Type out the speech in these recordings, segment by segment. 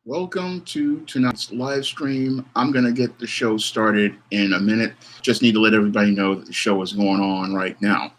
Welcome to tonight's live stream. I'm going to get the show started in a minute. Just need to let everybody know that the show is going on right now.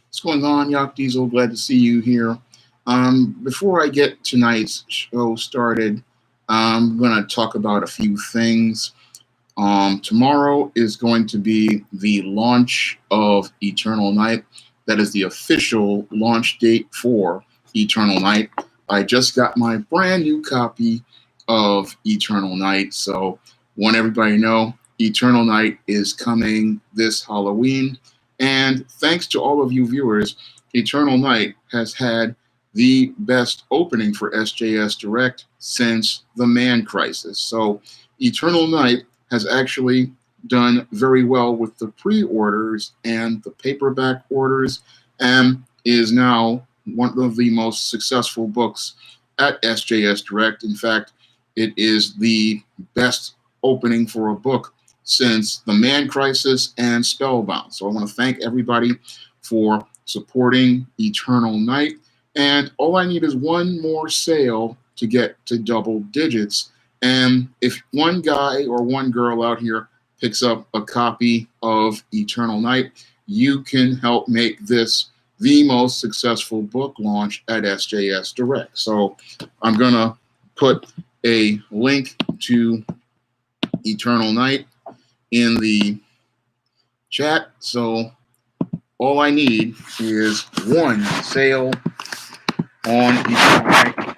What's going on, Yak Diesel? Glad to see you here. Before I get tonight's show started, I'm going to talk about a few things. Tomorrow is going to be the launch of Eternal Night. That is the official launch date for Eternal Night. I just got my brand new copy of Eternal Night, so want everybody to know Eternal Night is coming this Halloween. And thanks to all of you viewers, Eternal Night has had the best opening for SJS Direct since the Man Crisis. So Eternal Night has actually done very well with the pre-orders and the paperback orders, and is now one of the most successful books at SJS Direct. In fact, it is the best opening for a book since the Man Crisis and Spellbound. So I want to thank everybody for supporting Eternal Night. And all I need is one more sale to get to double digits. And if one guy or one girl out here picks up a copy of Eternal Night, you can help make this the most successful book launch at SJS Direct. So I'm going to put a link to Eternal Night in the chat. So all I need is one sale on Eternal Night.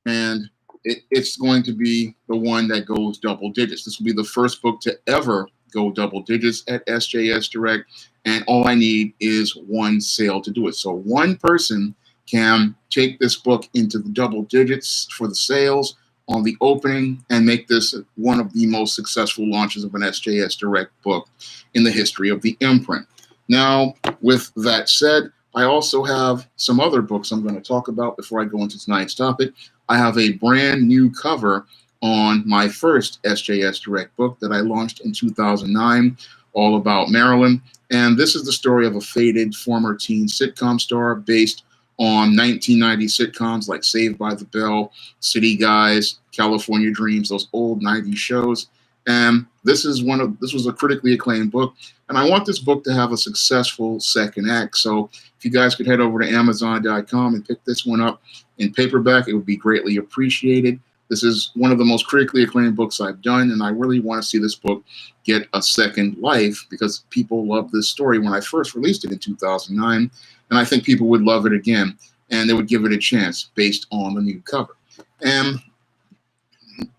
And it's going to be the one that goes double digits. This will be the first book to ever go double digits at SJS Direct. And all I need is one sale to do it. So one person can take this book into the double digits for the sales on the opening and make this one of the most successful launches of an SJS Direct book in the history of the imprint. Now, with that said, I also have some other books I'm going to talk about before I go into tonight's topic. I have a brand new cover on my first SJS Direct book that I launched in 2009, all about Marilyn. And this is the story of a faded former teen sitcom star based on 1990 sitcoms like Saved by the Bell, City Guys, California Dreams, those old 90s shows. And this was a critically acclaimed book. And I want this book to have a successful second act. So if you guys could head over to Amazon.com and pick this one up in paperback, it would be greatly appreciated. This is one of the most critically acclaimed books I've done, and I really want to see this book get a second life because people loved this story when I first released it in 2009, and I think people would love it again, and they would give it a chance based on the new cover. And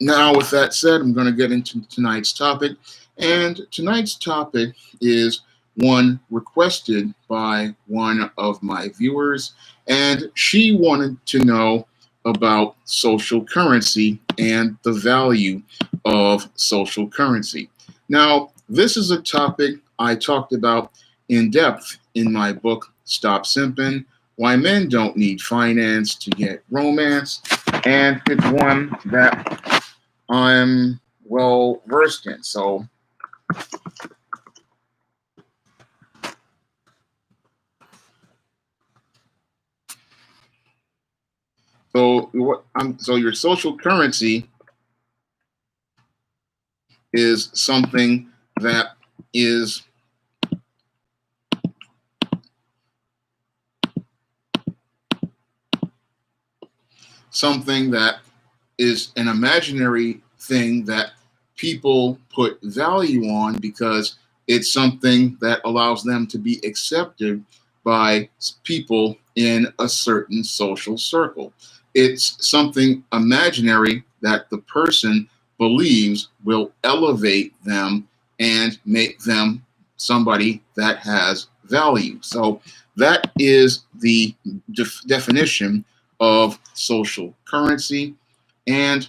now, with that said, I'm going to get into tonight's topic, and tonight's topic is one requested by one of my viewers, and she wanted to know about social currency and the value of social currency. Now, this is a topic I talked about in depth in my book, Stop Simping: Why Men Don't Need Finance to Get Romance, and it's one that I'm well versed in. So So your social currency is that is something that is an imaginary thing that people put value on because it's something that allows them to be accepted by people in a certain social circle. It's something imaginary that the person believes will elevate them and make them somebody that has value. So that is the definition of social currency. And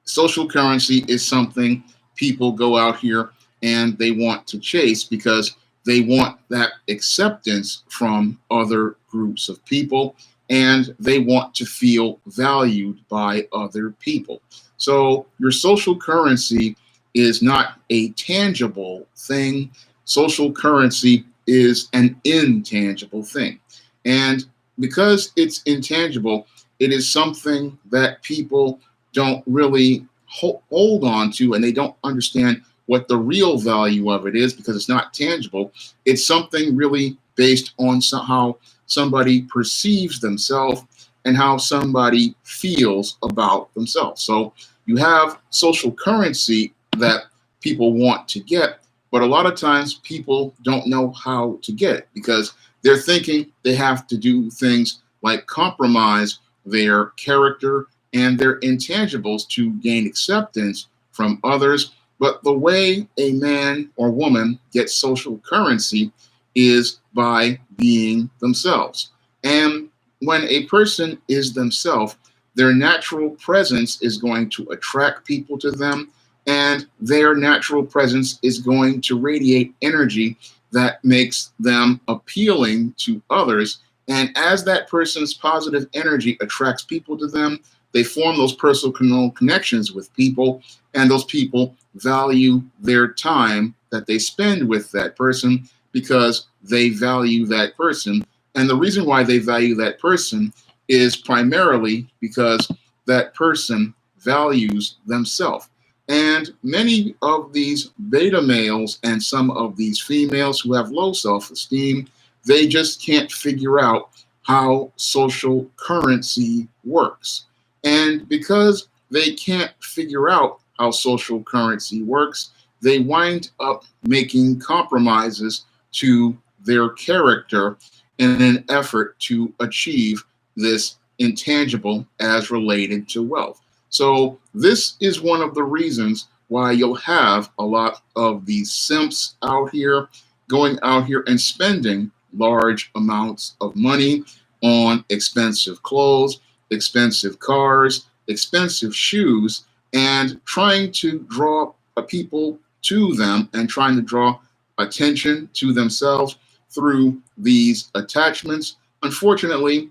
social currency is something people go out here and they want to chase because they want that acceptance from other groups of people and they want to feel valued by other people. So your social currency is not a tangible thing. Social currency is an intangible thing. And because it's intangible, it is something that people don't really hold on to, and they don't understand what the real value of it is because it's not tangible. It's something really based on how somebody perceives themselves and how somebody feels about themselves. So you have social currency that people want to get, but a lot of times people don't know how to get it because they're thinking they have to do things like compromise their character and their intangibles to gain acceptance from others. But the way a man or woman gets social currency is by being themselves. And when a person is themselves, their natural presence is going to attract people to them, and their natural presence is going to radiate energy that makes them appealing to others. And as that person's positive energy attracts people to them, they form those personal connections with people, and those people value their time that they spend with that person because they value that person. And the reason why they value that person is primarily because that person values themselves. And many of these beta males and some of these females who have low self-esteem, they just can't figure out how social currency works. And because they can't figure out how social currency works, they wind up making compromises to their character in an effort to achieve this intangible as related to wealth. So this is one of the reasons why you'll have a lot of these simps out here going out here and spending large amounts of money on expensive clothes, expensive cars, expensive shoes, and trying to draw people to them and trying to draw attention to themselves through these attachments. Unfortunately,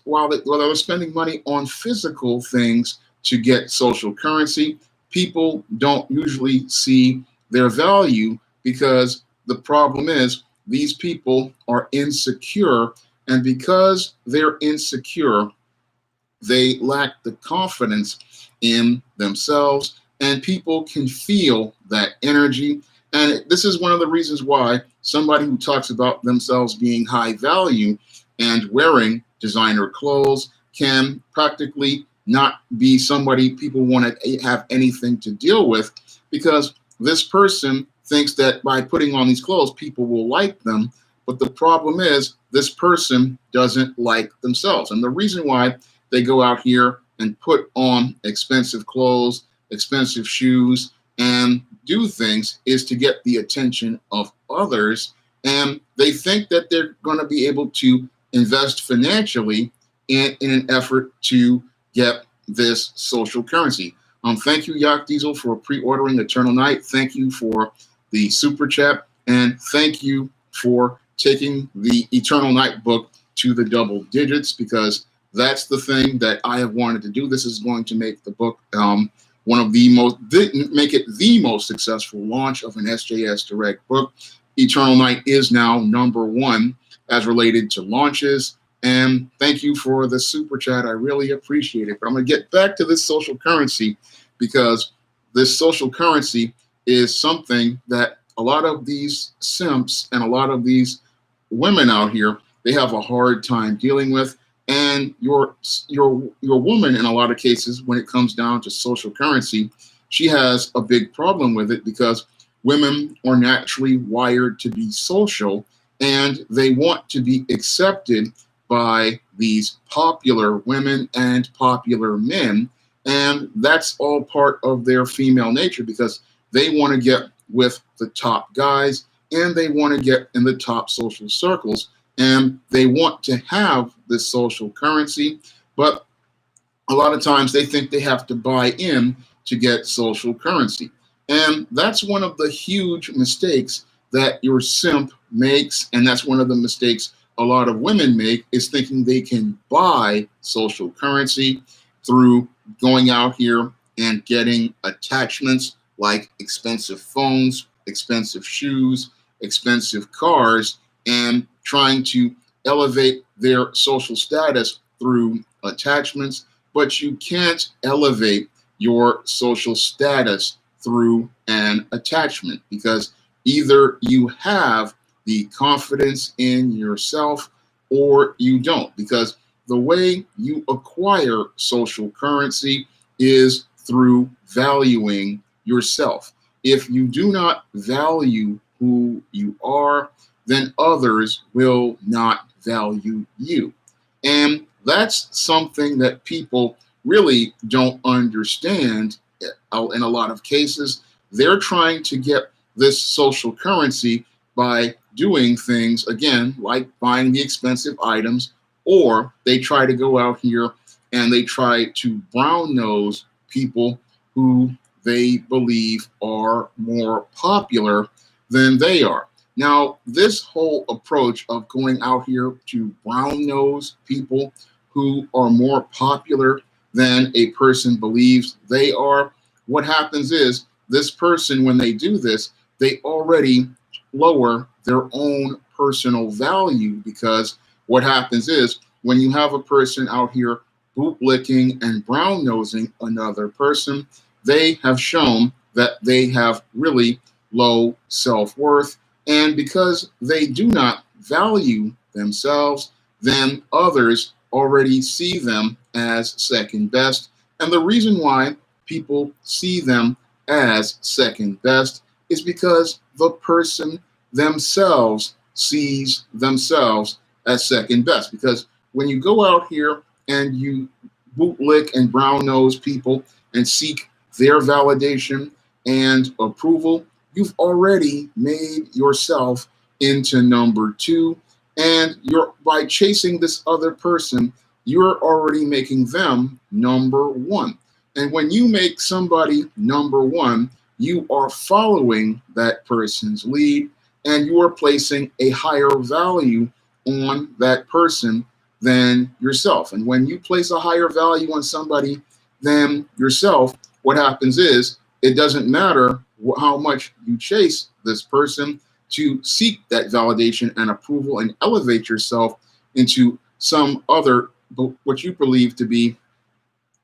while they were spending money on physical things to get social currency, people don't usually see their value because the problem is these people are insecure, and because they're insecure, they lack the confidence in themselves, and people can feel that energy. And this is one of the reasons why somebody who talks about themselves being high value and wearing designer clothes can practically not be somebody people want to have anything to deal with, because this person thinks that by putting on these clothes, people will like them. But the problem is this person doesn't like themselves. And the reason why they go out here and put on expensive clothes, expensive shoes, and do things is to get the attention of others. And they think that they're going to be able to invest financially in an effort to get this social currency. Thank you, Yak Diesel, for pre-ordering Eternal Night. Thank you for the super chat. And thank you for taking the Eternal Night book to the double digits, because that's the thing that I have wanted to do. This is going to make the book one of the most, make it the most successful launch of an SJS Direct book. Eternal Night is now #1 as related to launches. And thank you for the super chat. I really appreciate it. But I'm going to get back to this social currency because this social currency is something that a lot of these simps and a lot of these women out here, they have a hard time dealing with. And your woman, in a lot of cases, when it comes down to social currency, she has a big problem with it because women are naturally wired to be social and they want to be accepted by these popular women and popular men. And that's all part of their female nature because they want to get with the top guys and they want to get in the top social circles and they want to have this social currency. But a lot of times they think they have to buy in to get social currency. And that's one of the huge mistakes that your simp makes. And that's one of the mistakes a lot of women make is thinking they can buy social currency through going out here and getting attachments like expensive phones, expensive shoes, expensive cars, and trying to elevate their social status through attachments. But you can't elevate your social status through an attachment because either you have the confidence in yourself or you don't, because the way you acquire social currency is through valuing yourself. If you do not value who you are, then others will not value you. And that's something that people really don't understand in a lot of cases. They're trying to get this social currency by doing things, again, like buying the expensive items, or they try to go out here and they try to brown nose people who they believe are more popular than they are. Now, this whole approach of going out here to brown nose people who are more popular than a person believes they are, what happens is this person, when they do this, they already lower their own personal value because what happens is when you have a person out here bootlicking and brown nosing another person, they have shown that they have really low self-worth. And because they do not value themselves, then others already see them as second best. And the reason why people see them as second best is because the person themselves sees themselves as second best. Because when you go out here and you bootlick and brown nose people and seek their validation and approval, you've already made yourself into number two. And you're by chasing this other person, you're already making them number one. And when you make somebody number one, you are following that person's lead and you are placing a higher value on that person than yourself. And when you place a higher value on somebody than yourself, what happens is it doesn't matter how much you chase this person to seek that validation and approval and elevate yourself into some other, what you believe to be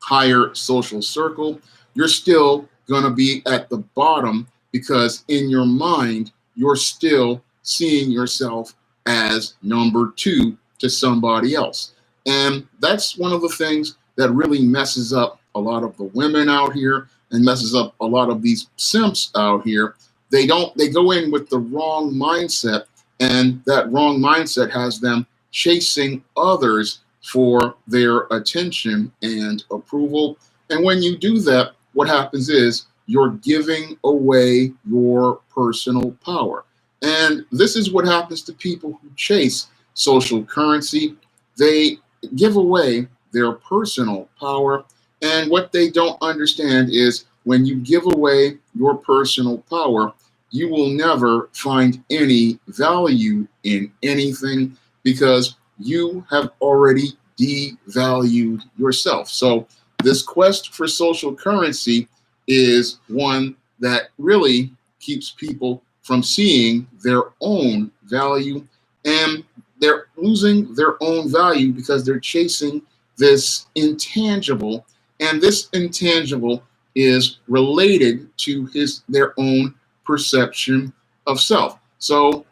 higher social circle, you're still going to be at the bottom because in your mind, you're still seeing yourself as number two to somebody else. And that's one of the things that really messes up a lot of the women out here and messes up a lot of these simps out here. They go in with the wrong mindset, and that wrong mindset has them chasing others for their attention and approval. And when you do that, what happens is you're giving away your personal power. And this is what happens to people who chase social currency. They give away their personal power. And what they don't understand is when you give away your personal power, you will never find any value in anything because you have already devalued yourself. So this quest for social currency is one that really keeps people from seeing their own value. And they're losing their own value because they're chasing this intangible, and this intangible is related to their own perception of self. So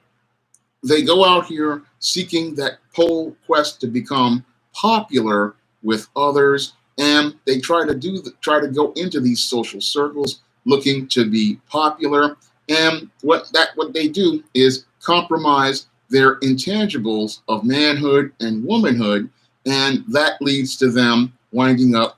they go out here seeking that pole quest to become popular with others, and they try to go into these social circles looking to be popular. And what they do is compromise their intangibles of manhood and womanhood, and that leads to them winding up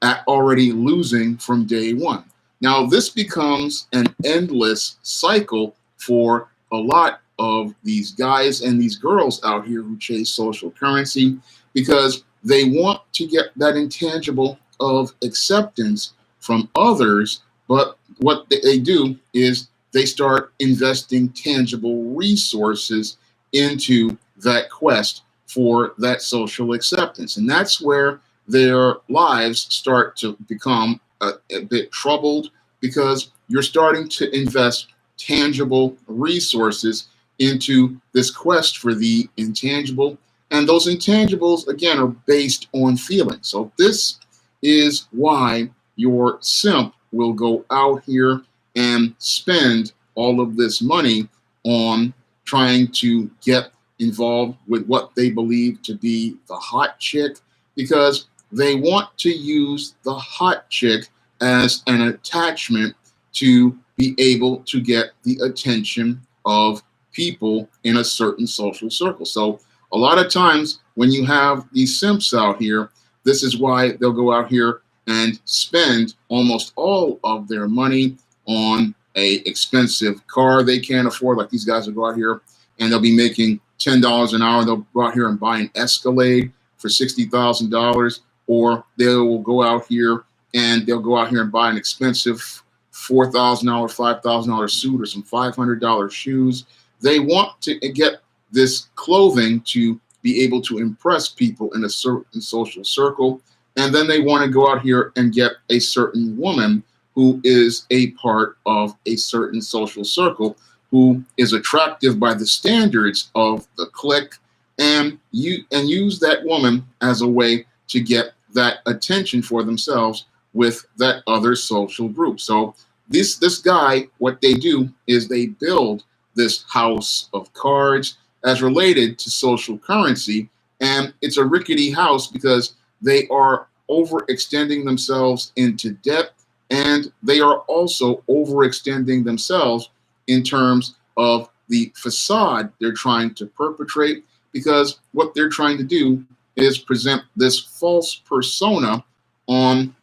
at already losing from day one. Now, this becomes an endless cycle for a lot of these guys and these girls out here who chase social currency, because they want to get that intangible of acceptance from others. But what they do is they start investing tangible resources into that quest for that social acceptance. And that's where their lives start to become a bit troubled, because you're starting to invest tangible resources into this quest for the intangible. And those intangibles, again, are based on feelings. So this is why your simp will go out here and spend all of this money on trying to get involved with what they believe to be the hot chick, because they want to use the hot chick as an attachment to be able to get the attention of people in a certain social circle. So a lot of times when you have these simps out here, this is why they'll go out here and spend almost all of their money on a expensive car they can't afford. Like these guys will go out here and they'll be making $10 an hour. They'll go out here and buy an Escalade for $60,000, or they will go out here and buy an expensive $4,000, $5,000 suit or some $500 shoes. They want to get this clothing to be able to impress people in a certain social circle. And then they want to go out here and get a certain woman who is a part of a certain social circle, who is attractive by the standards of the clique, and use that woman as a way to get that attention for themselves with that other social group. So this guy, what they do is they build this house of cards as related to social currency, and it's a rickety house because they are overextending themselves into debt, and they are also overextending themselves in terms of the facade they're trying to perpetrate, because what they're trying to do is present this false persona on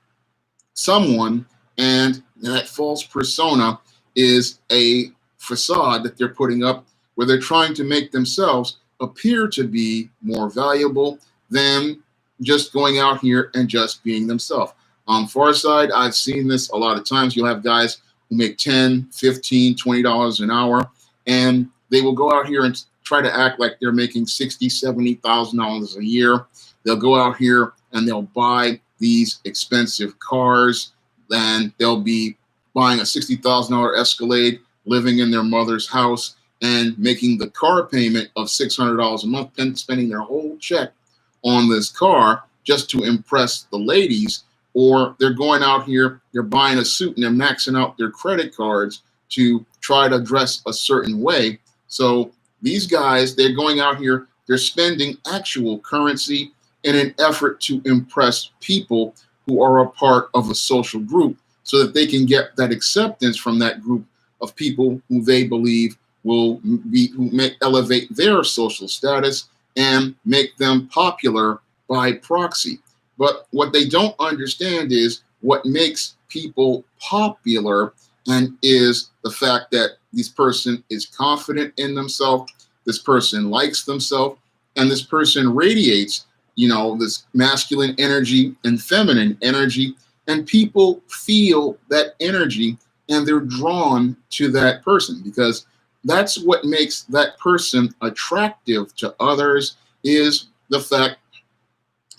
someone, and that false persona is a facade that they're putting up where they're trying to make themselves appear to be more valuable than just going out here and just being themselves. On Farside, I've seen this a lot of times. You'll have guys who make $10, $15, $20 an hour, and they will go out here and try to act like they're making $60,000, $70,000 a year. They'll go out here and they'll buy these expensive cars, and they'll be buying a $60,000 Escalade, living in their mother's house, and making the car payment of $600 a month, and spending their whole check on this car just to impress the ladies. Or they're going out here, they're buying a suit, and they're maxing out their credit cards to try to dress a certain way. So these guys, they're going out here, they're spending actual currency in an effort to impress people who are a part of a social group, so that they can get that acceptance from that group of people who they believe will elevate their social status and make them popular by proxy. But what they don't understand is what makes people popular, and is the fact that this person is confident in themselves, this person likes themselves, and this person radiates, this masculine energy and feminine energy, and people feel that energy and they're drawn to that person, because that's what makes that person attractive to others, is the fact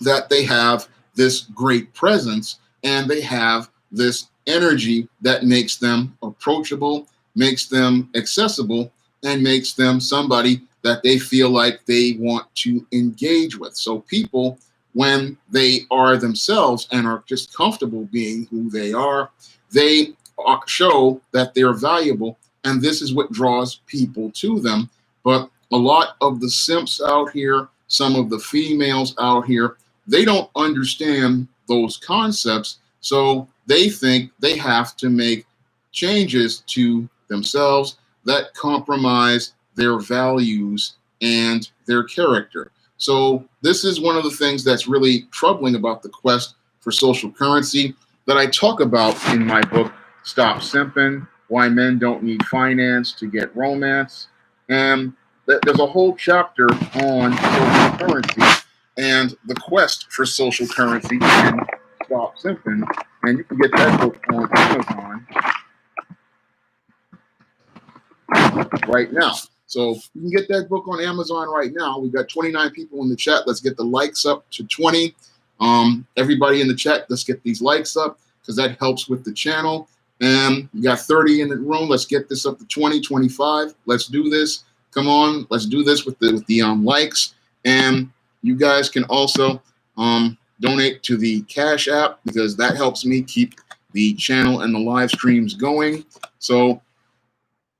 that they have this great presence and they have this energy that makes them approachable, makes them accessible, and makes them somebody that they feel like they want to engage with. So people, when they are themselves and are just comfortable being who they show that they're valuable, and this is what draws people to them. But a lot of the simps out here, some of the females out here, they don't understand those concepts, so they think they have to make changes to themselves that compromise their values and their character. So this is one of the things that's really troubling about the quest for social currency that I talk about in my book, Stop Simping: Why Men Don't Need Finance to Get Romance. And there's a whole chapter on social currency and the quest for social currency in Stop Simping. And you can get that book on Amazon right now. So you can get that book on Amazon right now. We got 29 people in the chat. Let's get the likes up to 20. Everybody in the chat, let's get these likes up because that helps with the channel. And we got 30 in the room. Let's get this up to 20, 25. Let's do this. Come on, let's do this with the likes. And you guys can also donate to the Cash App because that helps me keep the channel and the live streams going. So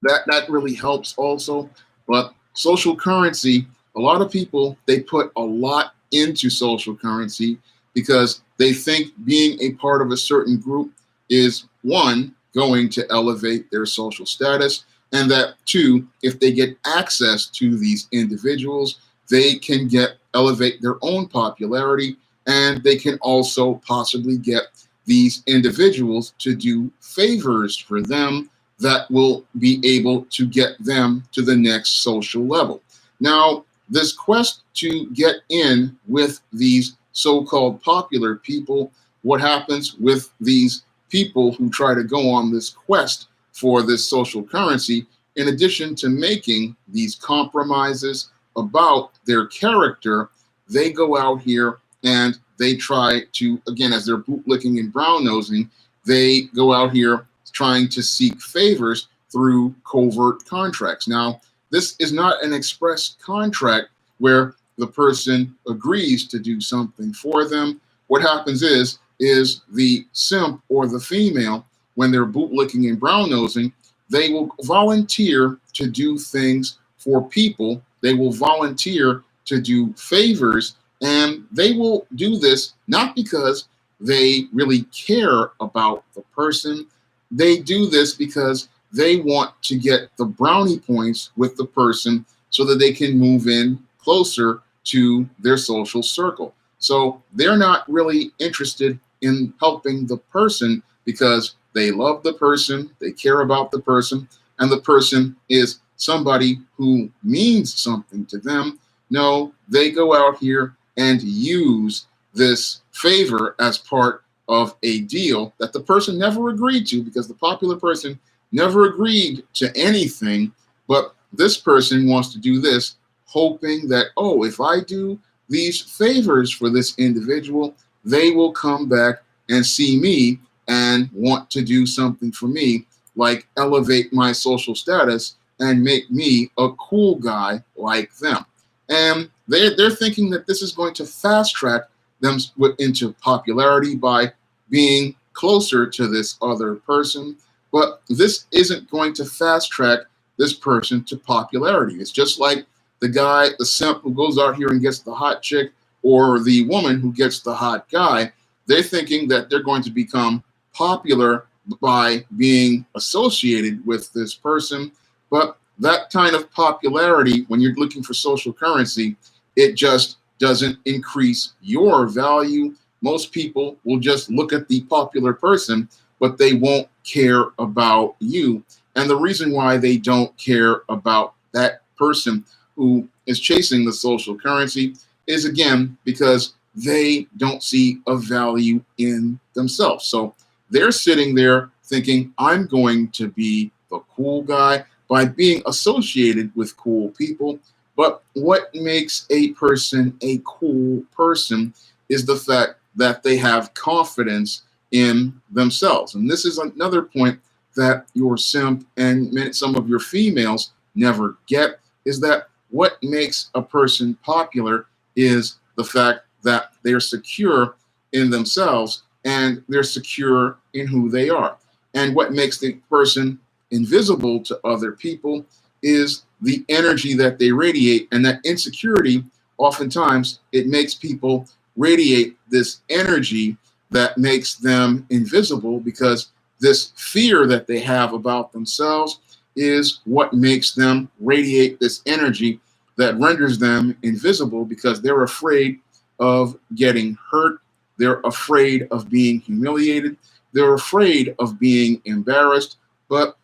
that really helps also. But social currency, a lot of people, they put a lot into social currency because they think being a part of a certain group is, one, going to elevate their social status, and that, two, if they get access to these individuals, they can elevate their own popularity, and they can also possibly get these individuals to do favors for them that will be able to get them to the next social level. Now, this quest to get in with these so-called popular people, what happens with these people who try to go on this quest for this social currency, in addition to making these compromises about their character, they go out here and they try to, again, as they're bootlicking and brown-nosing, they go out here trying to seek favors through covert contracts. Now, this is not an express contract where the person agrees to do something for them. What happens is the simp or the female, when they're bootlicking and brown-nosing, they will volunteer to do things for people. They will volunteer to do favors, and they will do this not because they really care about the person. They do this because they want to get the brownie points with the person so that they can move in closer to their social circle. So they're not really interested in helping the person because they love the person, they care about the person, and the person is somebody who means something to them. No, they go out here and use this favor as part of a deal that the person never agreed to, because the popular person never agreed to anything, but this person wants to do this, hoping that, oh, if I do these favors for this individual, they will come back and see me and want to do something for me, like elevate my social status and make me a cool guy like them. And they're thinking that this is going to fast track them into popularity by being closer to this other person. But this isn't going to fast track this person to popularity. It's just like the guy, the simp who goes out here and gets the hot chick, or the woman who gets the hot guy. They're thinking that they're going to become popular by being associated with this person. But that kind of popularity, when you're looking for social currency, it just doesn't increase your value. Most people will just look at the popular person, but they won't care about you. And the reason why they don't care about that person who is chasing the social currency is, again, because they don't see a value in themselves. So they're sitting there thinking, I'm going to be the cool guy by being associated with cool people. But what makes a person a cool person is the fact that they have confidence in themselves. And this is another point that your simp and some of your females never get, is that what makes a person popular is the fact that they're secure in themselves and they're secure in who they are. And what makes the person invisible to other people is the energy that they radiate. And that insecurity, oftentimes, it makes people radiate this energy that makes them invisible, because this fear that they have about themselves is what makes them radiate this energy that renders them invisible, because they're afraid of getting hurt. They're afraid of being humiliated. They're afraid of being embarrassed. But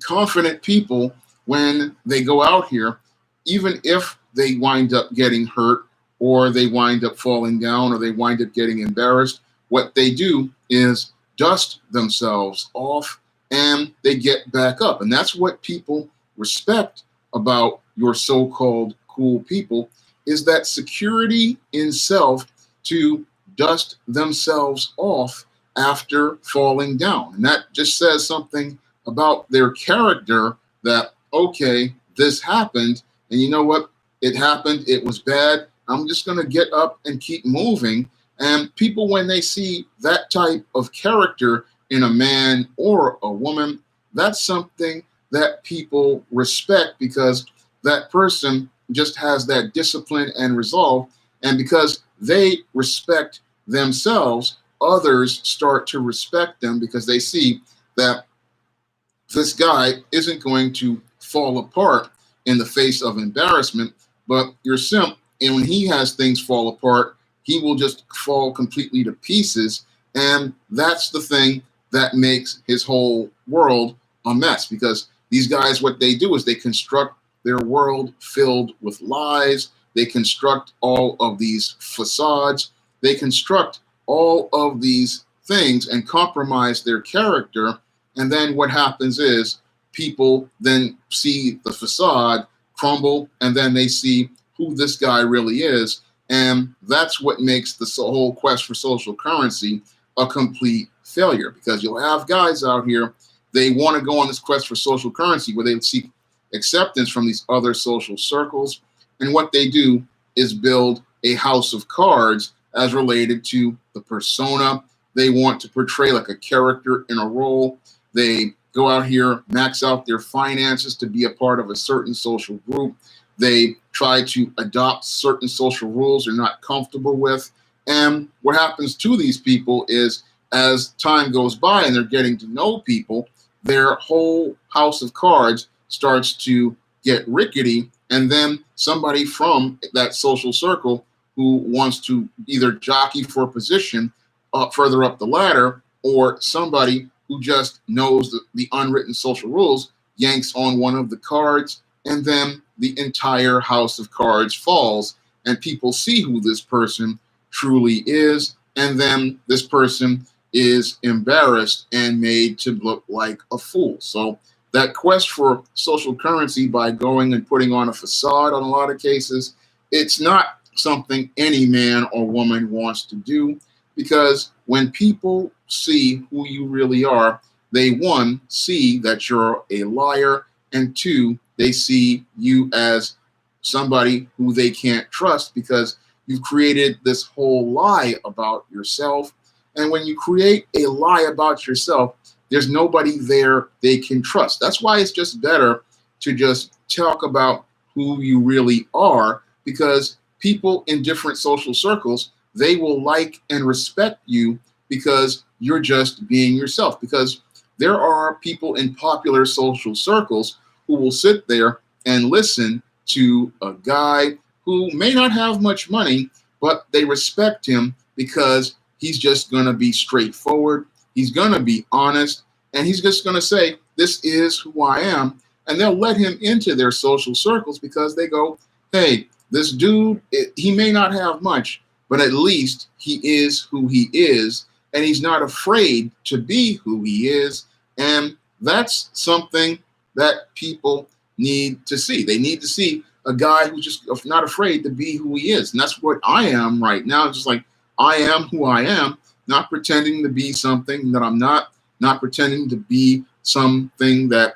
confident people, when they go out here, even if they wind up getting hurt or they wind up falling down or they wind up getting embarrassed, what they do is dust themselves off and they get back up. And that's what people respect about your so-called cool people, is that security in self to dust themselves off after falling down. And that just says something about their character, that, okay, this happened, and you know what? It happened. It was bad. I'm just going to get up and keep moving. And people, when they see that type of character in a man or a woman, that's something that people respect, because that person just has that discipline and resolve. And because they respect themselves, others start to respect them, because they see that this guy isn't going to fall apart in the face of embarrassment, but your simp, and when he has things fall apart, he will just fall completely to pieces. And that's the thing that makes his whole world a mess, because these guys, what they do is they construct their world filled with lies. They construct all of these facades. They construct all of these things and compromise their character. And then what happens is people then see the facade crumble, and then they see who this guy really is. And that's what makes the whole quest for social currency a complete failure, because you'll have guys out here, they want to go on this quest for social currency where they seek acceptance from these other social circles. And what they do is build a house of cards as related to the persona they want to portray, like a character in a role. They go out here, max out their finances to be a part of a certain social group. They try to adopt certain social rules they're not comfortable with. And what happens to these people is, as time goes by and they're getting to know people, their whole house of cards starts to get rickety. And then somebody from that social circle who wants to either jockey for a position further up the ladder, or somebody who just knows the unwritten social rules, yanks on one of the cards, and then the entire house of cards falls, and people see who this person truly is, and then this person is embarrassed and made to look like a fool. So that quest for social currency, by going and putting on a facade on a lot of cases, it's not something any man or woman wants to do, because when people see who you really are, they, one, see that you're a liar, and two, they see you as somebody who they can't trust, because you've created this whole lie about yourself. And when you create a lie about yourself, there's nobody there they can trust. That's why it's just better to just talk about who you really are, because people in different social circles, they will like and respect you because you're just being yourself. Because there are people in popular social circles who will sit there and listen to a guy who may not have much money, but they respect him because he's just going to be straightforward. He's going to be honest, and he's just going to say, this is who I am. And they'll let him into their social circles because they go, hey, this dude, he may not have much, but at least he is who he is, and he's not afraid to be who he is. And that's something that people need to see. They need to see a guy who's just not afraid to be who he is. And that's what I am right now. It's just like, I am who I am, not pretending to be something that I'm not pretending to be something that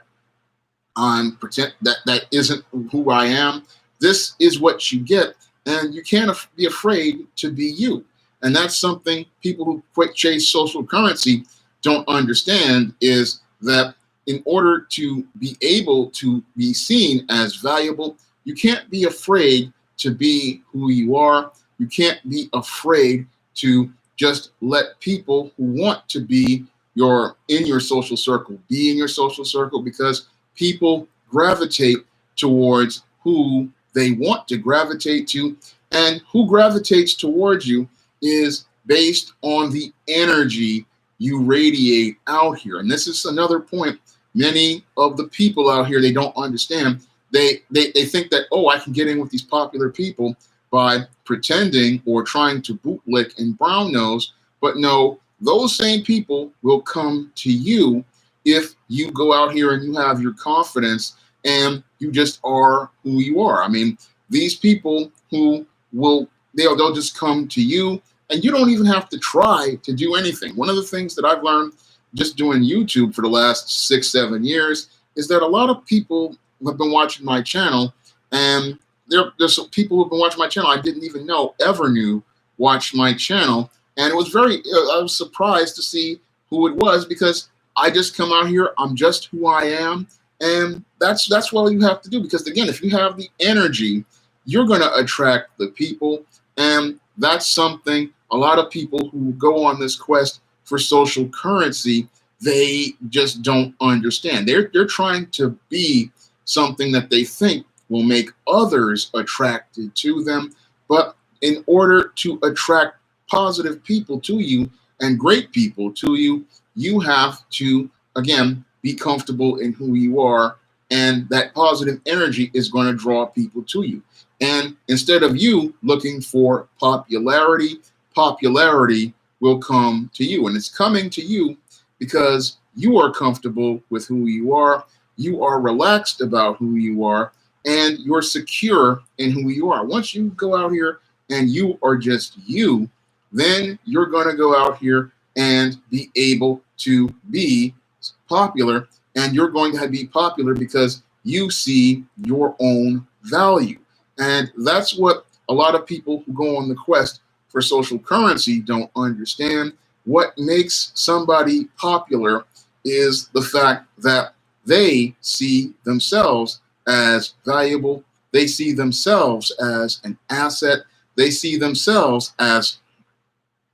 that isn't who I am. this is what you get, and you can't be afraid to be you. And that's something people who quick chase social currency don't understand, is that in order to be able to be seen as valuable, you can't be afraid to be who you are. You can't be afraid to just let people who want to be in your social circle be in your social circle, because people gravitate towards who they want to gravitate to, and who gravitates towards you is based on the energy you radiate out here. And this is another point many of the people out here, they don't understand. They think that, oh, I can get in with these popular people by pretending or trying to bootlick and brown nose. But no, those same people will come to you if you go out here and you have your confidence and you just are who you are. I mean, these people who they'll just come to you, and you don't even have to try to do anything. One of the things that I've learned just doing YouTube for the last 6-7 years is that a lot of people have been watching my channel, and there's some people who've been watching my channel I didn't even know ever knew watched my channel. And it was I was surprised to see who it was, because I just come out here, I'm just who I am. And that's what you have to do, because again, if you have the energy, you're going to attract the people. And that's something a lot of people who go on this quest for social currency, they just don't understand. They're trying to be something that they think will make others attracted to them. But in order to attract positive people to you and great people to you, you have to, again, be comfortable in who you are, and that positive energy is going to draw people to you. And instead of you looking for popularity, popularity will come to you. And it's coming to you because you are comfortable with who you are, you are relaxed about who you are, and you're secure in who you are. Once you go out here and you are just you, then you're going to go out here and be able to be popular, and you're going to be popular because you see your own value. And that's what a lot of people who go on the quest for social currency don't understand. What makes somebody popular is the fact that they see themselves as valuable. They see themselves as an asset. They see themselves as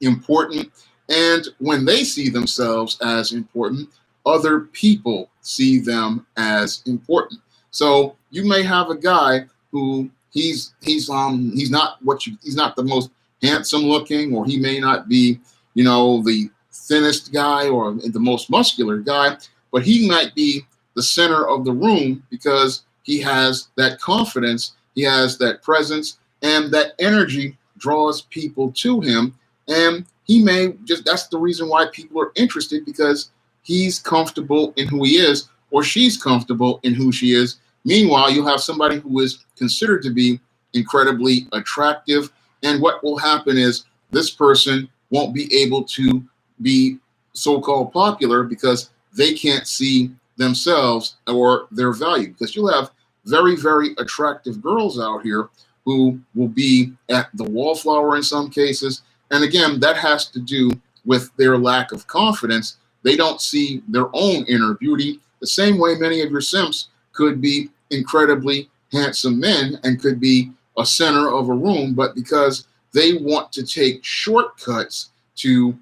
important. And when they see themselves as important, other people see them as important. So you may have a guy who he's not the most handsome looking, or he may not be, the thinnest guy or the most muscular guy, but he might be the center of the room because he has that confidence, he has that presence, and that energy draws people to him. And that's the reason why people are interested, because he's comfortable in who he is, or she's comfortable in who she is. Meanwhile, you'll have somebody who is considered to be incredibly attractive, and what will happen is this person won't be able to be so-called popular because they can't see themselves or their value. Because you'll have very, very attractive girls out here who will be at the wallflower in some cases. And again, that has to do with their lack of confidence. They don't see their own inner beauty the same way many of your simps could be incredibly handsome men and could be a center of a room, but because they want to take shortcuts to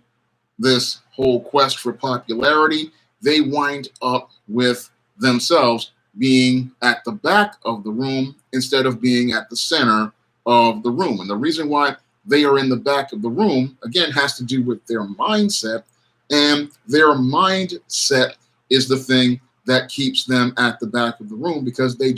this whole quest for popularity, they wind up with themselves being at the back of the room instead of being at the center of the room. And the reason why they are in the back of the room, again, has to do with their mindset, and their mindset is the thing that keeps them at the back of the room, because they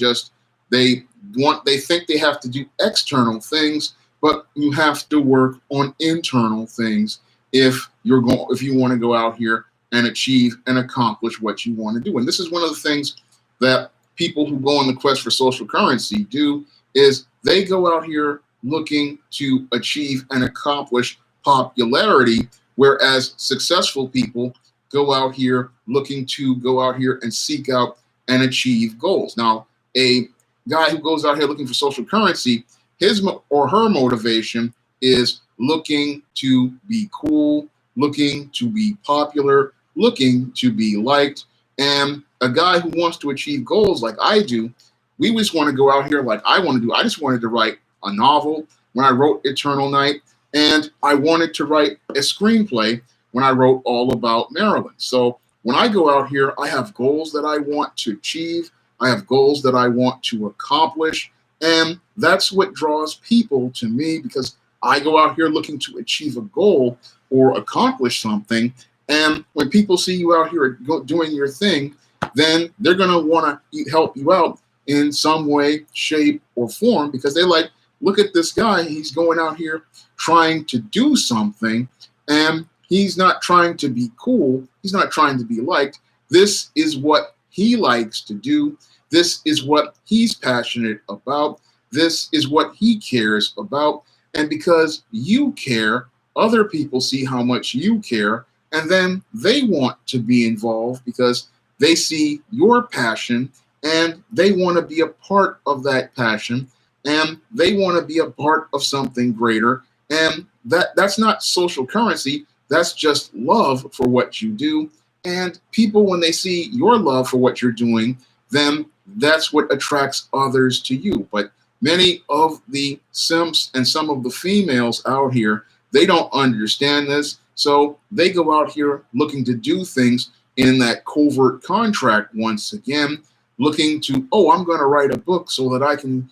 think they have to do external things, but you have to work on internal things if you want to go out here and achieve and accomplish what you want to do. And this is one of the things that people who go on the quest for social currency do, is they go out here looking to achieve and accomplish popularity, whereas successful people go out here looking to go out here and seek out and achieve goals. Now, a guy who goes out here looking for social currency, his or her motivation is looking to be cool, looking to be popular, looking to be liked. And a guy who wants to achieve goals like I do, we just want to go out here like I want to do. I just wanted to write a novel when I wrote Eternal Night, and I wanted to write a screenplay when I wrote All About Marilyn. So when I go out here, I have goals that I want to achieve. I have goals that I want to accomplish. And that's what draws people to me, because I go out here looking to achieve a goal or accomplish something. And when people see you out here doing your thing, then they're going to want to help you out in some way, shape, or form, because they like, look at this guy. He's going out here trying to do something, and he's not trying to be cool. He's not trying to be liked. This is what he likes to do. This is what he's passionate about. This is what he cares about. And because you care, other people see how much you care, and then they want to be involved because they see your passion and they want to be a part of that passion, and they want to be a part of something greater. And that's not social currency. That's just love for what you do. And people, when they see your love for what you're doing, then that's what attracts others to you. But many of the simps and some of the females out here, they don't understand this. So they go out here looking to do things in that covert contract once again, looking to, oh, I'm going to write a book so that I can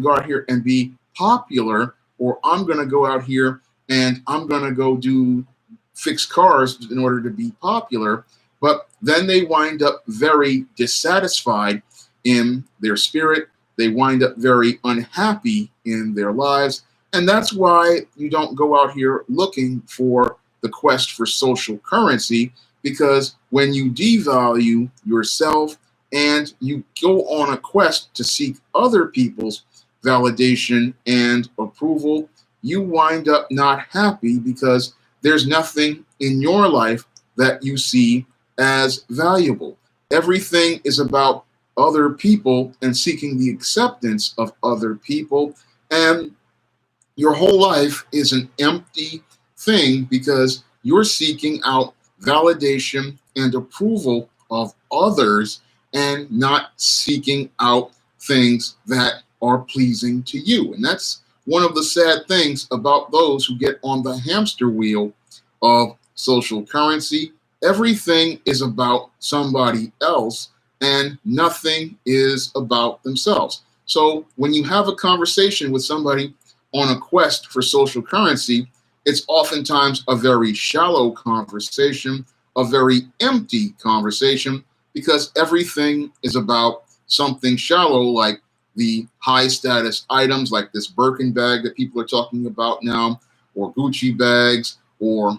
go out here and be popular, or I'm going to go out here and I'm going to go fix cars in order to be popular. But then they wind up very dissatisfied in their spirit. They wind up very unhappy in their lives. And that's why you don't go out here looking for the quest for social currency, because when you devalue yourself and you go on a quest to seek other people's validation and approval, you wind up not happy because there's nothing in your life that you see as valuable. Everything is about other people and seeking the acceptance of other people. And your whole life is an empty thing because you're seeking out validation and approval of others and not seeking out things that are pleasing to you. And that's one of the sad things about those who get on the hamster wheel of social currency. Everything is about somebody else and nothing is about themselves. So when you have a conversation with somebody on a quest for social currency, it's oftentimes a very shallow conversation, a very empty conversation, because everything is about something shallow, like the high status items like this Birkin bag that people are talking about now, or Gucci bags, or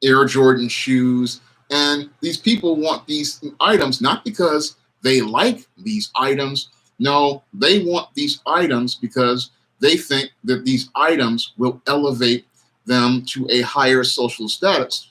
Air Jordan shoes. And these people want these items not because they like these items. No, they want these items because they think that these items will elevate them to a higher social status,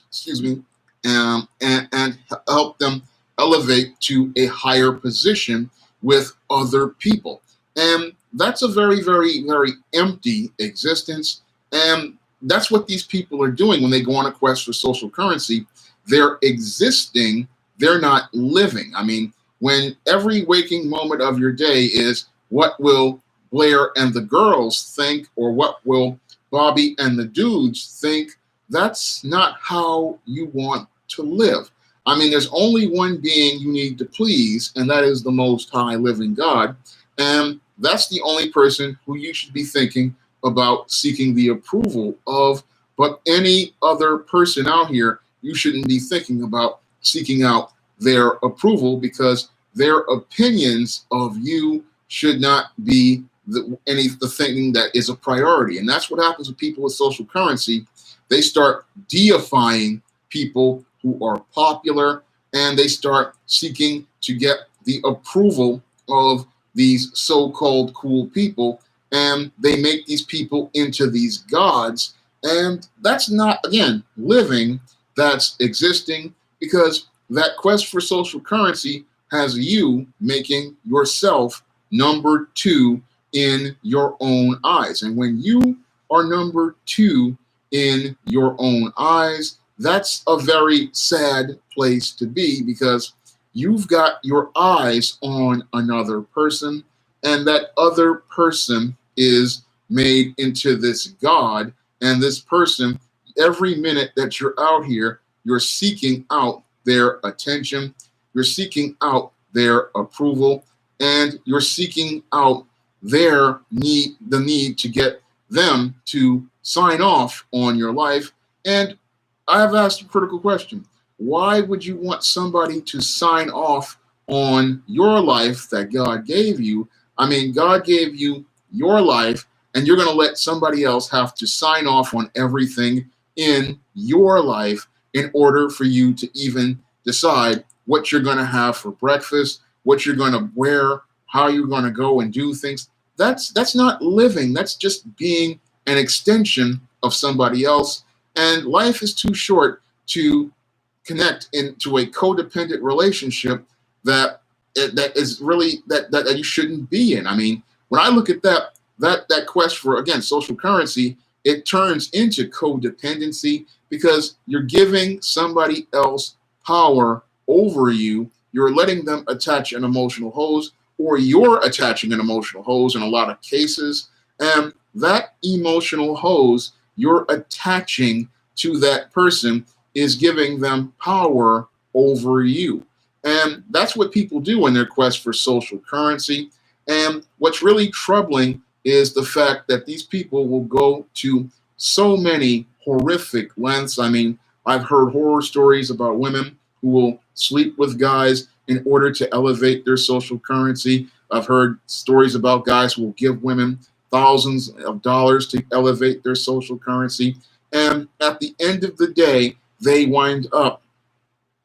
and help them elevate to a higher position with other people. And that's a very, very, very empty existence. And that's what these people are doing when they go on a quest for social currency. They're existing, they're not living. I mean, when every waking moment of your day is, what will Blair and the girls think, or what will Bobby and the dudes think, that's not how you want to live. I mean, there's only one being you need to please, and that is the Most High living God. And that's the only person who you should be thinking about seeking the approval of. But any other person out here, you shouldn't be thinking about seeking out their approval, because their opinions of you should not be the thing that is a priority. And that's what happens with people with social currency. They start deifying people who are popular, and they start seeking to get the approval of these so-called cool people, and they make these people into these gods. And that's not, again, living, that's existing, because that quest for social currency has you making yourself number two in your own eyes. And when you are number two in your own eyes, that's a very sad place to be, because you've got your eyes on another person, and that other person is made into this God. And this person, every minute that you're out here, you're seeking out their attention, you're seeking out their approval, and you're seeking out their need, the need to get them to sign off on your life. And I have asked a critical question. Why would you want somebody to sign off on your life that God gave you? I mean, God gave you your life, and you're going to let somebody else have to sign off on everything in your life in order for you to even decide what you're going to have for breakfast, what you're going to wear, how you're going to go and do things. That's not living. That's just being an extension of somebody else. And life is too short to connect into a codependent relationship that is really that you shouldn't be in. I mean, when I look at that quest for, again, social currency, it turns into codependency, because you're giving somebody else power over you. You're letting them attach an emotional hose, or you're attaching an emotional hose in a lot of cases. And that emotional hose you're attaching to that person is giving them power over you. And that's what people do in their quest for social currency. And what's really troubling is the fact that these people will go to so many horrific lengths. I mean, I've heard horror stories about women who will sleep with guys in order to elevate their social currency. I've heard stories about guys who will give women thousands of dollars to elevate their social currency. And at the end of the day, they wind up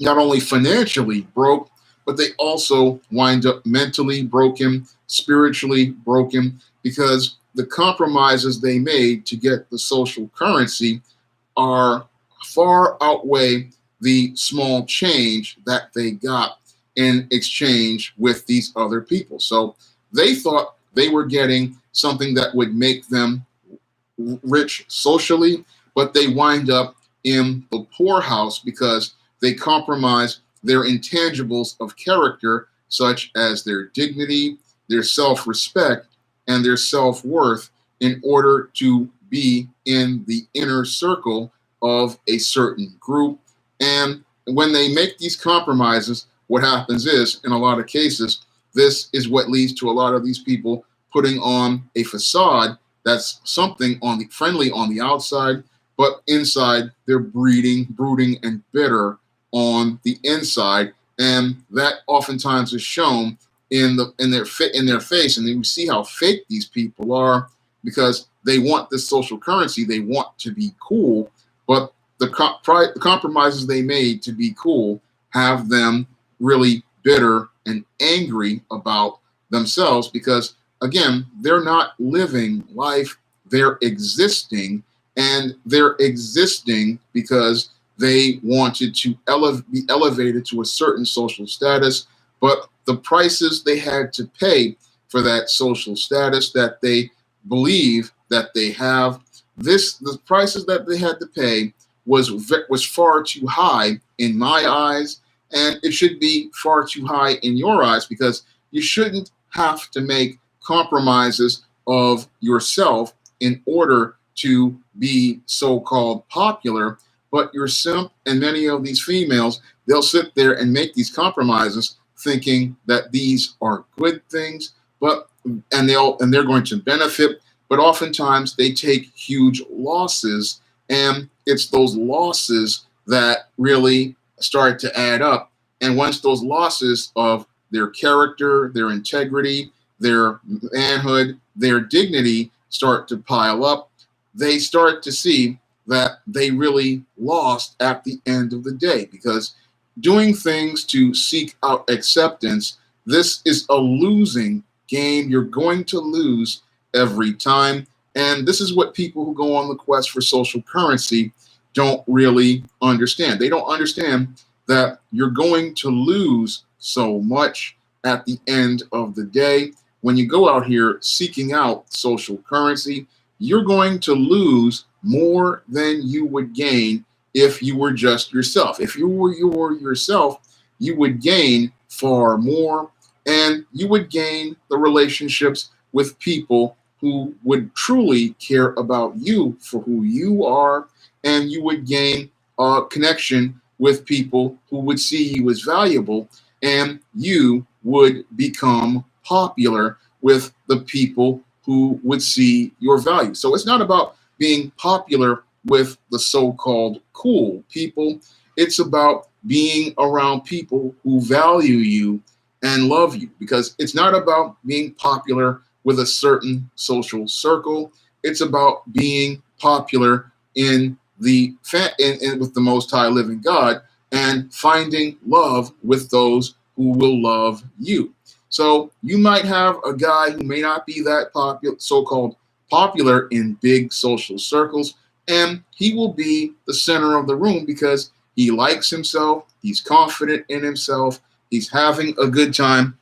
not only financially broke, but they also wind up mentally broken, spiritually broken, because the compromises they made to get the social currency are far outweigh the small change that they got in exchange with these other people. So they thought they were getting something that would make them rich socially, but they wind up in the poorhouse because they compromise their intangibles of character, such as their dignity, their self-respect, and their self-worth, in order to be in the inner circle of a certain group. And when they make these compromises, what happens is, in a lot of cases, this is what leads to a lot of these people putting on a facade that's something on the friendly on the outside, but inside they're brooding, and bitter on the inside, and that oftentimes is shown in their face. And then we see how fake these people are, because they want this social currency, they want to be cool, but the compromises they made to be cool have them really bitter and angry about themselves, because again, they're not living life, they're existing, and they're existing because they wanted to be elevated to a certain social status, but the prices they had to pay for that social status that they believe that they have, the prices that they had to pay was far too high in my eyes, and it should be far too high in your eyes, because you shouldn't have to make compromises of yourself in order to be so-called popular. But your simp and many of these females, they'll sit there and make these compromises thinking that these are good things, and they're going to benefit, but oftentimes they take huge losses, and it's those losses that really start to add up. And once those losses of their character, their integrity, their manhood, their dignity start to pile up, they start to see that they really lost at the end of the day. Because doing things to seek out acceptance, this is a losing game. You're going to lose every time. And this is what people who go on the quest for social currency don't really understand. They don't understand that you're going to lose so much at the end of the day. When you go out here seeking out social currency, you're going to lose more than you would gain if you were just yourself. If you were yourself, you would gain far more, and you would gain the relationships with people who would truly care about you for who you are, and you would gain a connection with people who would see you as valuable, and you would become popular with the people who would see your value. So it's not about being popular with the so-called cool people. It's about being around people who value you and love you, because it's not about being popular with a certain social circle. It's about being popular in with the Most High Living God, and finding love with those who will love you. So you might have a guy who may not be that popular, so-called popular in big social circles, and he will be the center of the room because he likes himself, he's confident in himself, he's having a good time.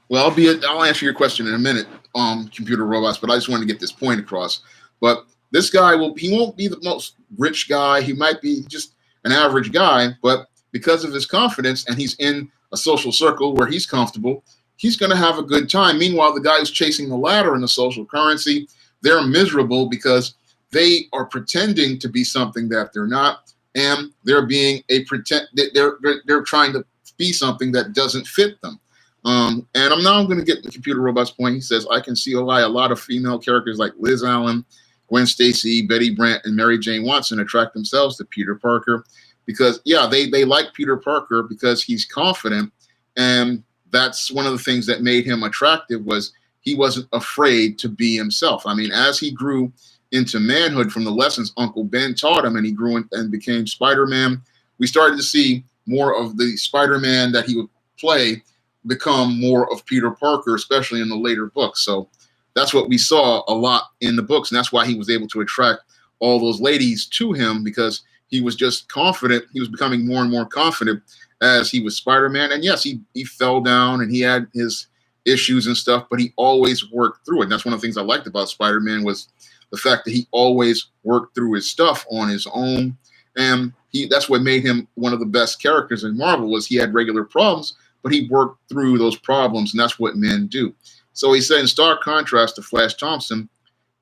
Well, I'll answer your question in a minute, computer robots, but I just wanted to get this point across. But this guy he won't be the most rich guy. He might be just an average guy, but because of his confidence and he's in a social circle where he's comfortable, he's going to have a good time. Meanwhile, the guy who's chasing the ladder in the social currency, they're miserable because they are pretending to be something that they're not, and they're being they're trying to be something that doesn't fit them. And I'm going to get the computer robot's point. He says, I can see why a lot of female characters like Liz Allen, Gwen Stacy, Betty Brant, and Mary Jane Watson attract themselves to Peter Parker because, yeah, they like Peter Parker because he's confident. And that's one of the things that made him attractive, was he wasn't afraid to be himself. I mean, as he grew into manhood from the lessons Uncle Ben taught him, and he grew and became Spider-Man, we started to see more of the Spider-Man that he would play become more of Peter Parker, especially in the later books. So that's what we saw a lot in the books, and that's why he was able to attract all those ladies to him, because he was just confident. He was becoming more and more confident as he was Spider-Man. And yes, he fell down and he had his issues and stuff, but he always worked through it. And that's one of the things I liked about Spider-Man, was the fact that he always worked through his stuff on his own. And that's what made him one of the best characters in Marvel, was he had regular problems, but he worked through those problems, and that's what men do. So he said, in stark contrast to Flash Thompson,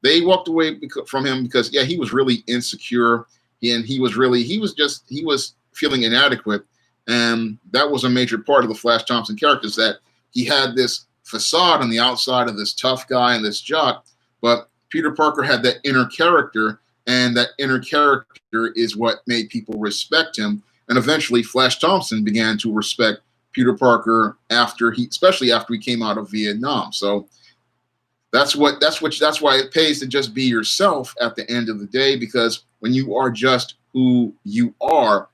they walked away from him because, yeah, he was really insecure, and he was feeling inadequate, and that was a major part of the Flash Thompson character, is that he had this facade on the outside of this tough guy and this jock, but Peter Parker had that inner character, and that inner character is what made people respect him, and eventually Flash Thompson began to respect Peter Parker especially after he came out of Vietnam. So that's why it pays to just be yourself at the end of the day, because when you are just who you are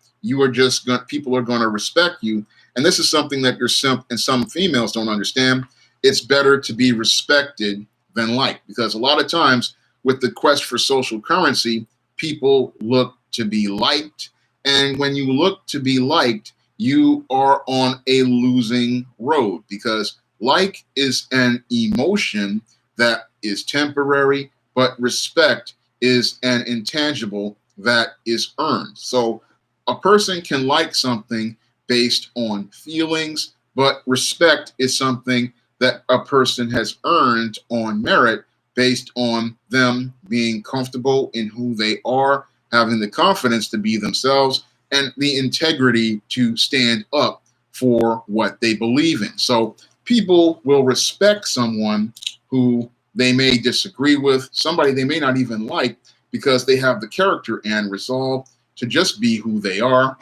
just people are going to respect you. And this is something that your simp and some females don't understand. It's better to be respected than liked, because a lot of times with the quest for social currency, people look to be liked. And when you look to be liked, you are on a losing road, because like is an emotion that is temporary, but respect is an intangible that is earned. So a person can like something based on feelings, but respect is something that a person has earned on merit, based on them being comfortable in who they are, having the confidence to be themselves, and the integrity to stand up for what they believe in. So people will respect someone who they may disagree with, somebody they may not even like, because they have the character and resolve to just be who they are.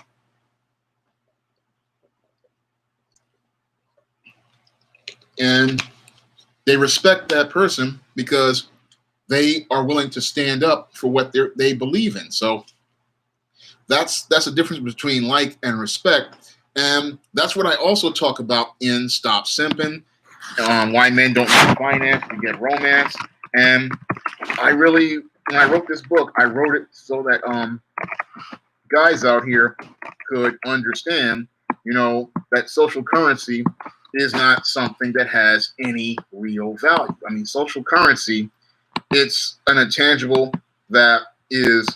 And they respect that person because they are willing to stand up for what they believe in. So that's the difference between like and respect. And that's what I also talk about in Stop Simping, why men don't need finance to get romance. And I really when I wrote this book, I wrote it so that guys out here could understand, that social currency is not something that has any real value. I mean, social currency, it's an intangible that is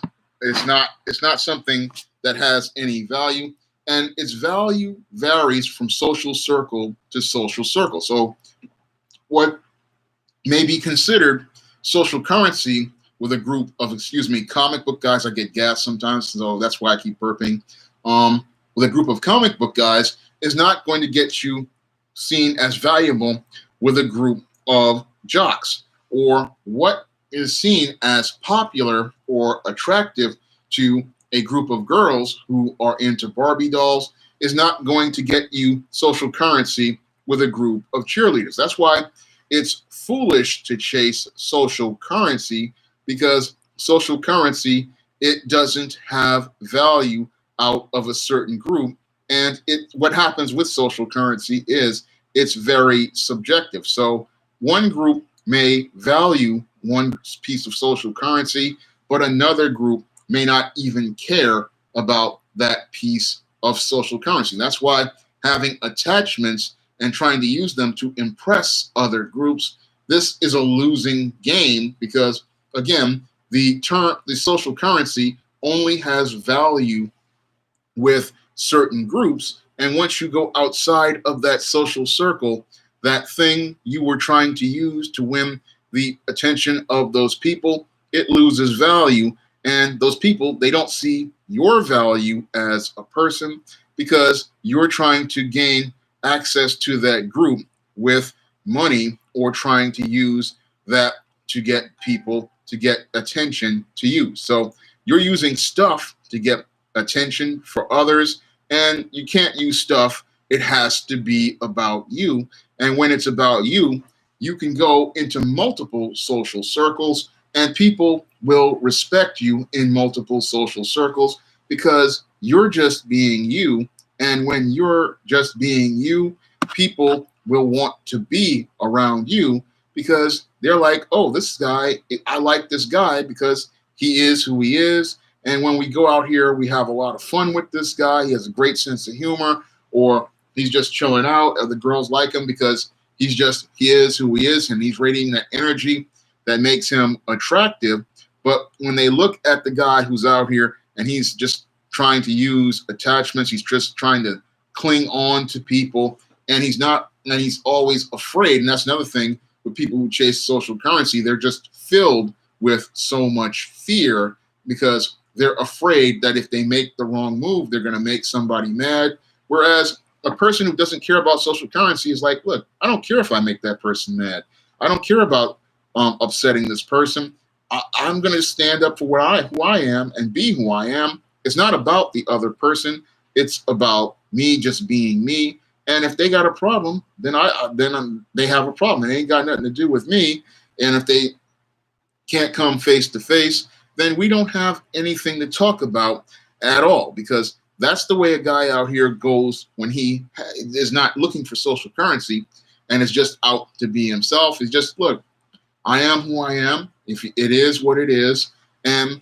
it's not something that has any value, and its value varies from social circle to social circle. So what may be considered social currency with a group of, comic book guys. I get gas sometimes, so that's why I keep burping. With a group of comic book guys is not going to get you seen as valuable with a group of jocks. Or what is seen as popular or attractive to a group of girls who are into Barbie dolls is not going to get you social currency with a group of cheerleaders. That's why it's foolish to chase social currency, because social currency, it doesn't have value out of a certain group. And what happens with social currency is it's very subjective. So one group may value one piece of social currency, but another group may not even care about that piece of social currency. That's why having attachments and trying to use them to impress other groups, this is a losing game, because again, the social currency only has value with certain groups. And once you go outside of that social circle, that thing you were trying to use to win the attention of those people, it loses value. And those people, they don't see your value as a person, because you're trying to gain access to that group with money, or trying to use that to get people to get attention to you. So you're using stuff to get attention for others, and you can't use stuff. It has to be about you. And when it's about you, you can go into multiple social circles, and people will respect you in multiple social circles, because you're just being you. And when you're just being you, people will want to be around you, because they're like, oh, this guy, I like this guy because he is who he is. And when we go out here, we have a lot of fun with this guy. He has a great sense of humor, or he's just chilling out. Or the girls like him because he is who he is, and he's radiating that energy that makes him attractive. But when they look at the guy who's out here and he's just trying to use attachments, he's just trying to cling on to people, and he's always afraid. And that's another thing with people who chase social currency. They're just filled with so much fear, because they're afraid that if they make the wrong move, they're going to make somebody mad. Whereas a person who doesn't care about social currency is like, look, I don't care if I make that person mad. I don't care about upsetting this person. I'm going to stand up for who I am and be who I am. It's not about the other person. It's about me just being me. And if they got a problem, then they have a problem. It ain't got nothing to do with me. And if they can't come face to face, then we don't have anything to talk about at all, because that's the way a guy out here goes when he is not looking for social currency and is just out to be himself. He's just, look, I am who I am. If it is what it is, and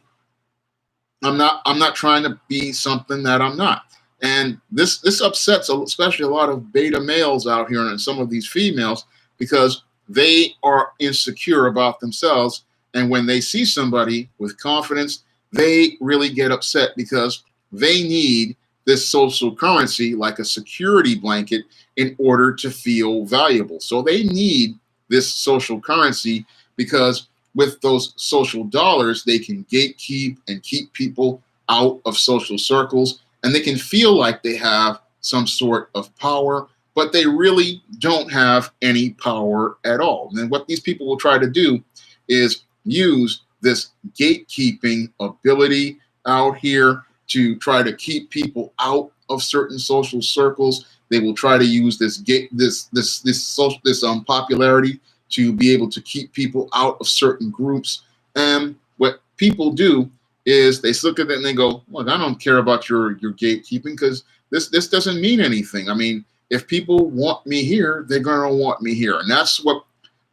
I'm not trying to be something that I'm not. And this upsets especially a lot of beta males out here and some of these females, because they are insecure about themselves. And when they see somebody with confidence, they really get upset, because they need this social currency like a security blanket in order to feel valuable. So they need this social currency, because with those social dollars, they can gatekeep and keep people out of social circles, and they can feel like they have some sort of power, but they really don't have any power at all. And what these people will try to do is use this gatekeeping ability out here to try to keep people out of certain social circles. They will try to use this popularity to be able to keep people out of certain groups. And what people do is they look at it and they go, look, I don't care about your gatekeeping, because this doesn't mean anything. I mean, if people want me here, they're going to want me here. And that's what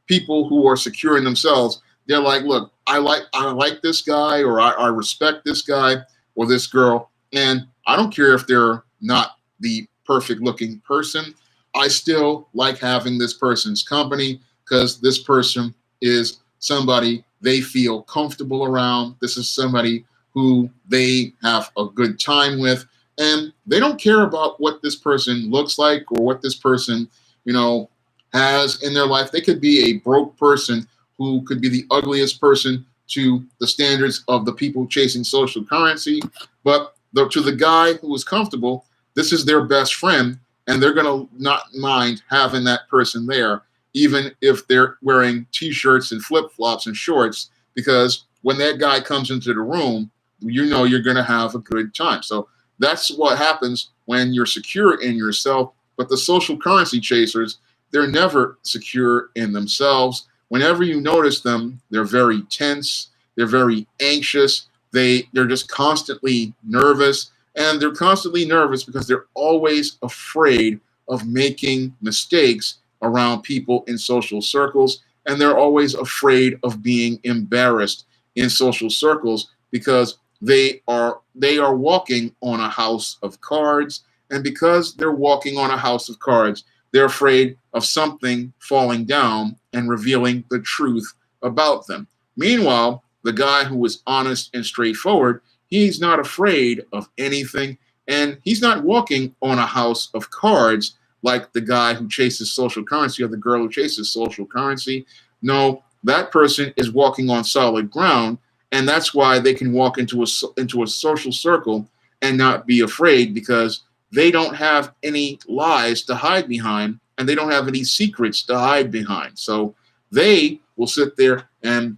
people who are secure in themselves, They're like, look, I like this guy, or I respect this guy or this girl, and I don't care if they're not the perfect looking person. I still like having this person's company because this person is somebody they feel comfortable around. This is somebody who they have a good time with, and they don't care about what this person looks like or what this person, you know, has in their life. They could be a broke person who could be the ugliest person to the standards of the people chasing social currency, but to the guy who is comfortable, this is their best friend, and they're going to not mind having that person there, even if they're wearing t-shirts and flip-flops and shorts, because when that guy comes into the room, you know you're going to have a good time. So that's what happens when you're secure in yourself. But the social currency chasers, they're never secure in themselves. Whenever you notice them, they're very tense, they're very anxious, they're just constantly nervous, and they're constantly nervous because they're always afraid of making mistakes around people in social circles, and they're always afraid of being embarrassed in social circles because they are walking on a house of cards, and because they're walking on a house of cards, they're afraid of something falling down and revealing the truth about them. Meanwhile, the guy who is honest and straightforward, he's not afraid of anything, and he's not walking on a house of cards like the guy who chases social currency or the girl who chases social currency. No, that person is walking on solid ground, and that's why they can walk into a social circle and not be afraid, because they don't have any lies to hide behind, and they don't have any secrets to hide behind. So they will sit there and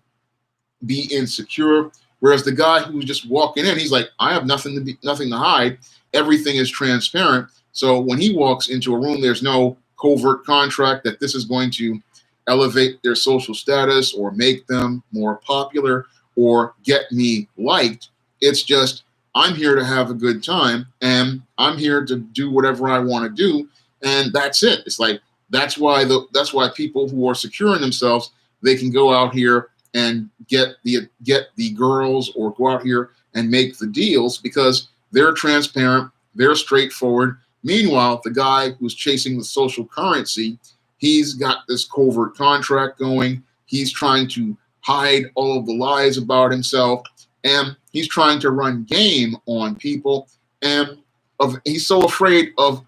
be insecure. Whereas the guy who's just walking in, he's like, I have nothing to hide. Everything is transparent. So when he walks into a room, there's no covert contract that this is going to elevate their social status or make them more popular or get me liked. It's just, I'm here to have a good time, and I'm here to do whatever I want to do, and that's it. It's like that's why people who are secure in themselves, they can go out here and get the girls, or go out here and make the deals, because they're transparent, they're straightforward. Meanwhile, the guy who's chasing the social currency, he's got this covert contract going. He's trying to hide all of the lies about himself, and he's trying to run game on people. And he's so afraid of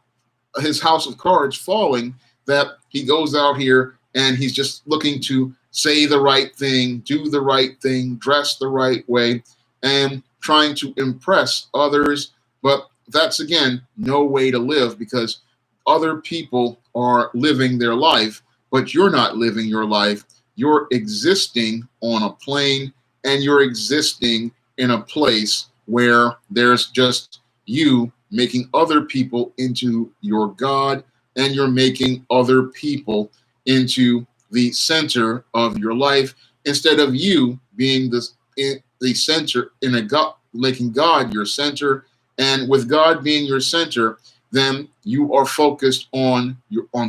his house of cards falling that he goes out here and he's just looking to say the right thing, do the right thing, dress the right way, and trying to impress others. But that's, again, no way to live, because other people are living their life, but you're not living your life. You're existing on a plane, and you're existing in a place where there's just you making other people into your God, and you're making other people into the center of your life, instead of you being the center, in a God, making God your center. And with God being your center, then you are focused on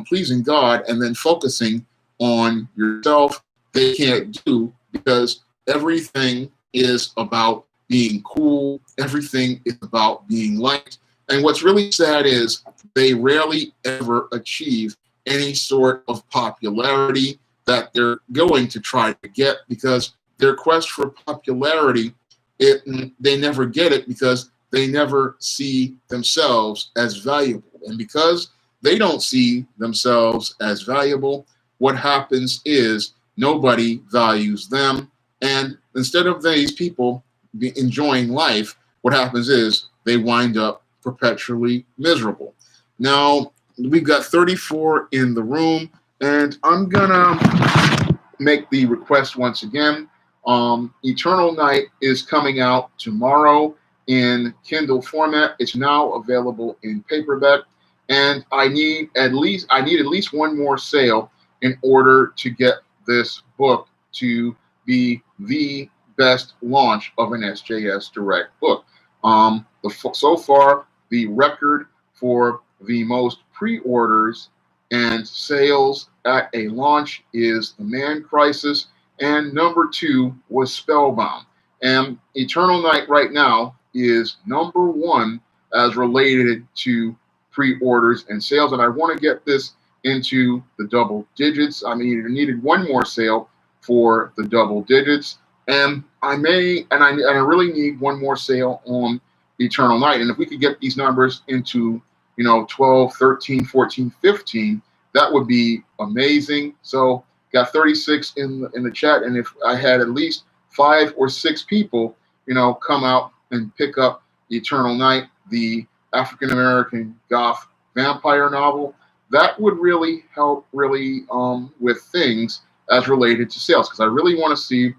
pleasing God, and then focusing on yourself. They can't do, because everything is about being cool. Everything is about being liked. And what's really sad is they rarely ever achieve any sort of popularity that they're going to try to get, because their quest for popularity, they never get it, because they never see themselves as valuable. And because they don't see themselves as valuable, what happens is nobody values them. And instead of these people enjoying life, what happens is they wind up perpetually miserable. Now, we've got 34 in the room, and I'm gonna make the request once again. Eternal Night is coming out tomorrow in Kindle format. It's now available in paperback, and I need at least one more sale in order to get this book to be the best launch of an SJS Direct book. So far, the record for the most pre-orders and sales at a launch is The Man Crisis, and number 2 was Spellbound. And Eternal Night right now is number 1 as related to pre-orders and sales. And I want to get this into the double digits. I mean, you needed one more sale for the double digits. And I really need one more sale on Eternal Night. And if we could get these numbers into, 12, 13, 14, 15, that would be amazing. So got 36 in the chat, and if I had at least 5 or 6 people, come out and pick up Eternal Night, the African American goth vampire novel, that would really help with things as related to sales, because I really want to see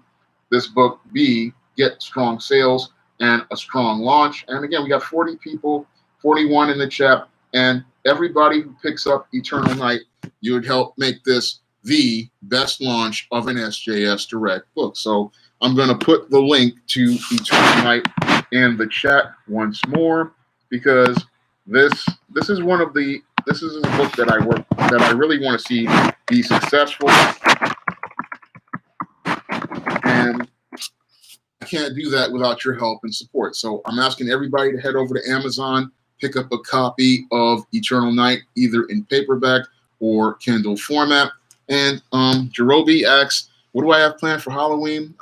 this book get strong sales and a strong launch. And again, we got 40 people, 41 in the chat, and everybody who picks up Eternal Night, you would help make this the best launch of an SJS Direct book. So I'm going to put the link to Eternal Night in the chat once more, because this is a book that I really want to see be successful, and I can't do that without your help and support. So I'm asking everybody to head over to Amazon, pick up a copy of Eternal Night, either in paperback or Kindle format. And Jerobi asks, what do I have planned for Halloween?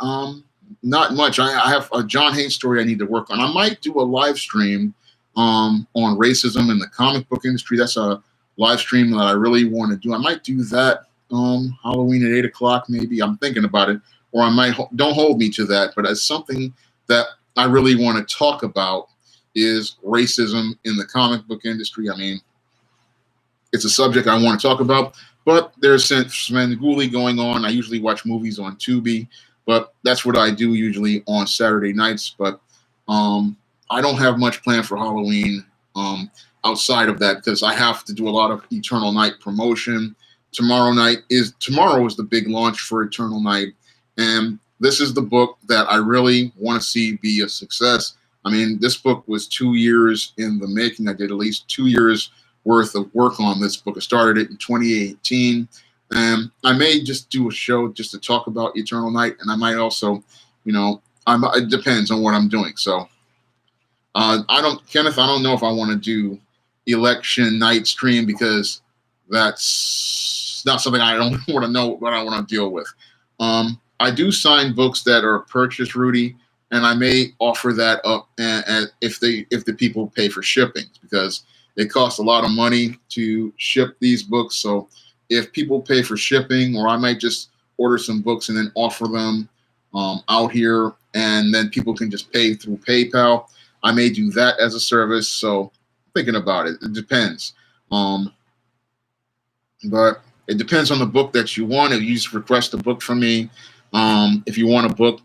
Not much. I have a John Haynes story I need to work on. I might do a live stream on racism in the comic book industry. That's a live stream that I really want to do. I might do that Halloween at 8 o'clock, maybe. I'm thinking about it. Or I might, don't hold me to that, but as something that I really want to talk about is racism in the comic book industry. I mean, it's a subject I want to talk about, but there's Svengoolie going on. I usually watch movies on Tubi, but that's what I do usually on Saturday nights. But I don't have much planned for Halloween outside of that, because I have to do a lot of Eternal Night promotion. Tomorrow is the big launch for Eternal Night. And this is the book that I really want to see be a success. I mean, this book was 2 years in the making. I did at least 2 years worth of work on this book. I started it in 2018. And I may just do a show just to talk about Eternal Night. And I might also, it depends on what I'm doing. So Kenneth, I don't know if I want to do election night stream, because that's not something I don't want to know what I want to deal with. I do sign books that are purchased, Rudy, and I may offer that up and if the people pay for shipping, because it costs a lot of money to ship these books. So if people pay for shipping, or I might just order some books and then offer them out here, and then people can just pay through PayPal. I may do that as a service. So thinking about it, it depends. But it depends on the book that you want. If you just request a book from me, if you want a book,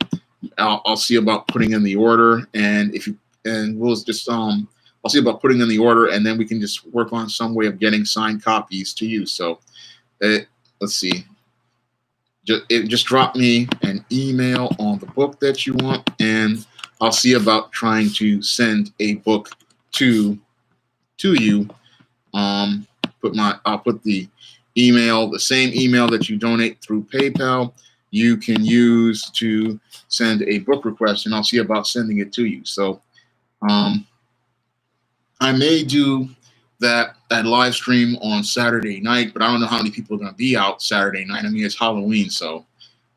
I'll see about putting in the order, and we'll just I'll see about putting in the order, and then we can just work on some way of getting signed copies to you. So let's see. Just drop me an pp on the book that you want, and I'll see about trying to send a book to you. I'll put the email, the same email that you donate through PayPal, you can use to send a book request, and I'll see about sending it to you. So I may do that live stream on Saturday night, but I don't know how many people are going to be out Saturday night. I mean, it's Halloween, so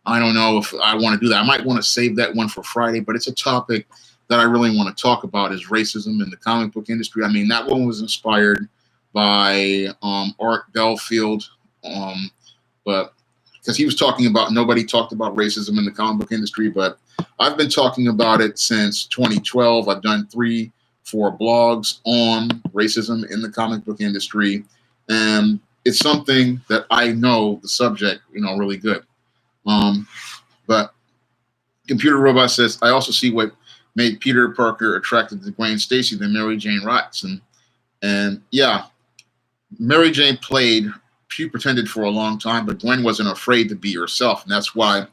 I don't know if I want to do that. I might want to save that one for Friday, but it's a topic that I really want to talk about, is racism in the comic book industry. I mean, that one was inspired by Art Belfield, but because he was talking about, nobody talked about racism in the comic book industry, but I've been talking about it since 2012. I've done 3-4 blogs on racism in the comic book industry, and it's something that I know the subject, really good. But Computer Robot says, I also see what made Peter Parker attracted to Gwen Stacy than Mary Jane Watson. And yeah, Mary Jane she pretended for a long time, but Gwen wasn't afraid to be herself. And that's why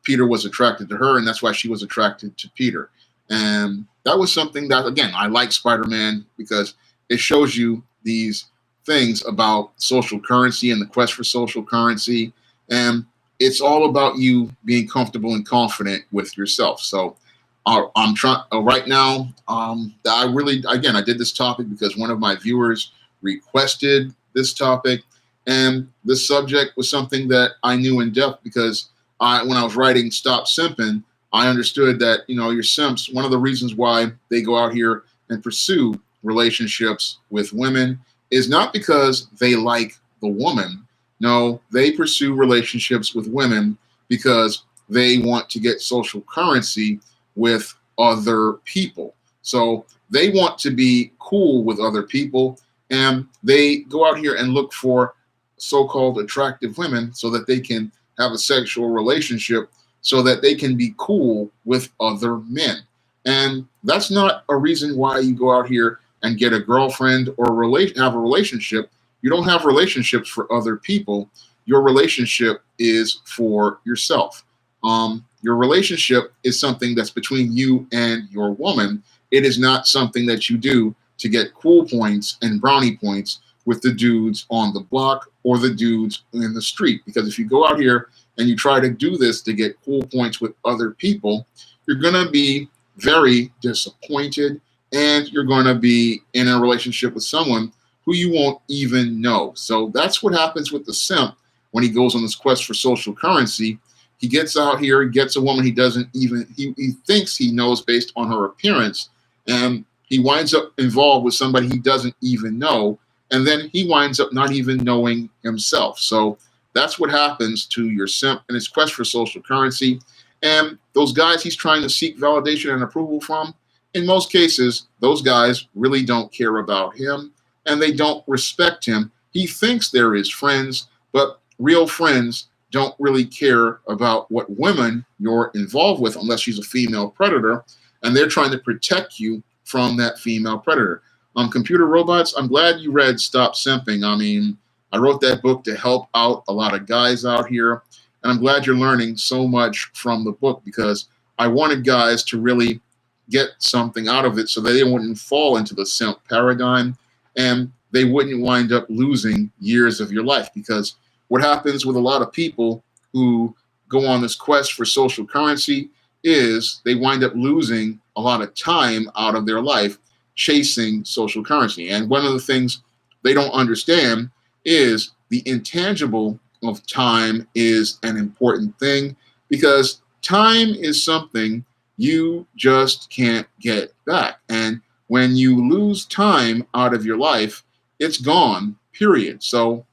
Peter was attracted to her, and that's why she was attracted to Peter. And that was something that, again, I like Spider-Man, because it shows you these things about social currency and the quest for social currency. And it's all about you being comfortable and confident with yourself. So I'm trying right now. I really, again, I did this topic because one of my viewers requested this topic, and this subject was something that I knew in depth because when I was writing Stop Simping, I understood that, your simps, one of the reasons why they go out here and pursue relationships with women is not because they like the woman. No, they pursue relationships with women because they want to get social currency with other people. So they want to be cool with other people, and they go out here and look for so-called attractive women so that they can have a sexual relationship so that they can be cool with other men. And that's not a reason why you go out here and get a girlfriend or have a relationship. You don't have relationships for other people. Your relationship is for yourself. Your relationship is something that's between you and your woman. It is not something that you do to get cool points and brownie points with the dudes on the block or the dudes in the street. Because if you go out here and you try to do this to get cool points with other people, you're going to be very disappointed, and you're going to be in a relationship with someone who you won't even know. So that's what happens with the simp when he goes on this quest for social currency. He gets out here, he gets a woman he doesn't even, he thinks he knows based on her appearance, and he winds up involved with somebody he doesn't even know, and then he winds up not even knowing himself. So that's what happens to your simp in his quest for social currency. And those guys he's trying to seek validation and approval from, in most cases, those guys really don't care about him, and they don't respect him. He thinks they're his friends, but real friends don't really care about what women you're involved with unless she's a female predator, and they're trying to protect you from that female predator. Computer Robots, I'm glad you read Stop Simping. I mean, I wrote that book to help out a lot of guys out here, and I'm glad you're learning so much from the book because I wanted guys to really get something out of it so that they wouldn't fall into the simp paradigm and they wouldn't wind up losing years of your life. Because what happens with a lot of people who go on this quest for social currency is they wind up losing a lot of time out of their life chasing social currency. And one of the things they don't understand is the intangible of time is an important thing, because time is something you just can't get back. And when you lose time out of your life, it's gone, period. So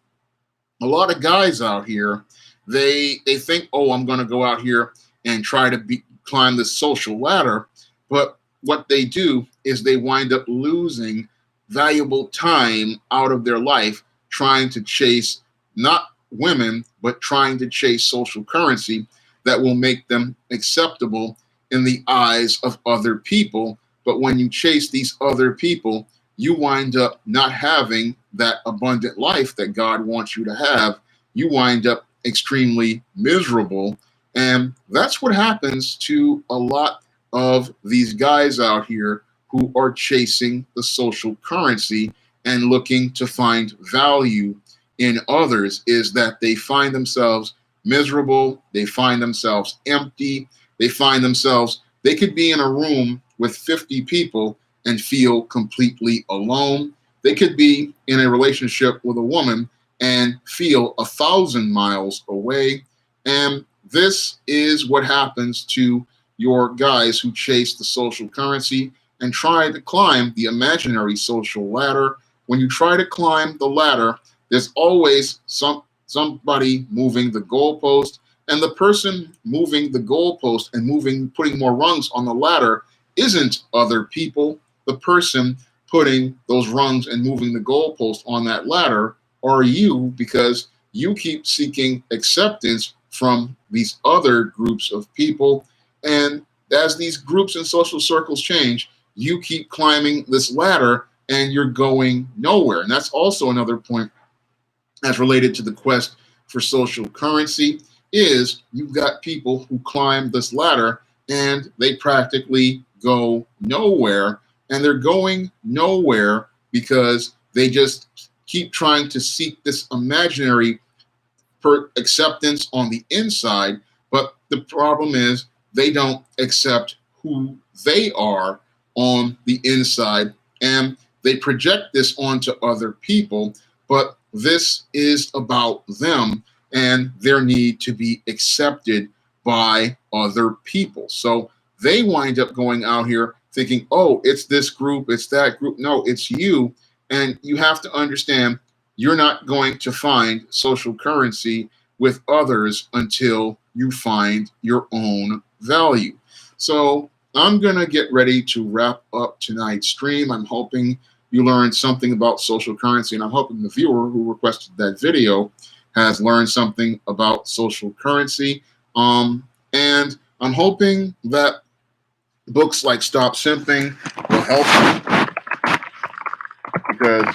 a lot of guys out here, they think, oh, I'm going to go out here and try to climb the social ladder. But what they do is they wind up losing valuable time out of their life trying to chase not women, but trying to chase social currency that will make them acceptable in the eyes of other people. But when you chase these other people, you wind up not having that abundant life that God wants you to have. You wind up extremely miserable. And that's what happens to a lot of these guys out here who are chasing the social currency and looking to find value in others, is that they find themselves miserable. They find themselves empty. They find themselves, they could be in a room with 50 people and feel completely alone. They could be in a relationship with a woman and feel 1,000 miles away. And this is what happens to your guys who chase the social currency and try to climb the imaginary social ladder. When you try to climb the ladder, there's always somebody moving the goalpost, and the person moving the goalpost and putting more rungs on the ladder isn't other people. The person putting those rungs and moving the goalpost on that ladder are you, because you keep seeking acceptance from these other groups of people. And as these groups and social circles change, you keep climbing this ladder and you're going nowhere. And that's also another point that's related to the quest for social currency, is you've got people who climb this ladder and they practically go nowhere. And they're going nowhere because they just keep trying to seek this imaginary acceptance on the inside, but the problem is they don't accept who they are on the inside, and they project this onto other people, but this is about them and their need to be accepted by other people. So they wind up going out here thinking, oh, it's this group, it's that group. No, it's you. And you have to understand you're not going to find social currency with others until you find your own value. So I'm going to get ready to wrap up tonight's stream. I'm hoping you learned something about social currency, and I'm hoping the viewer who requested that video has learned something about social currency. And I'm hoping that books like Stop Simping will help you, because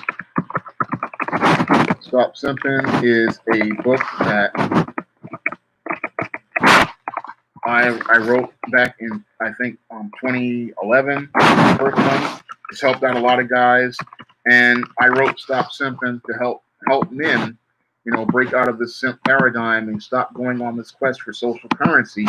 Stop Simping is a book that I wrote back in, I think, 2011, the first one. It's helped out a lot of guys, and I wrote Stop Simping to help men, break out of this simp paradigm and stop going on this quest for social currency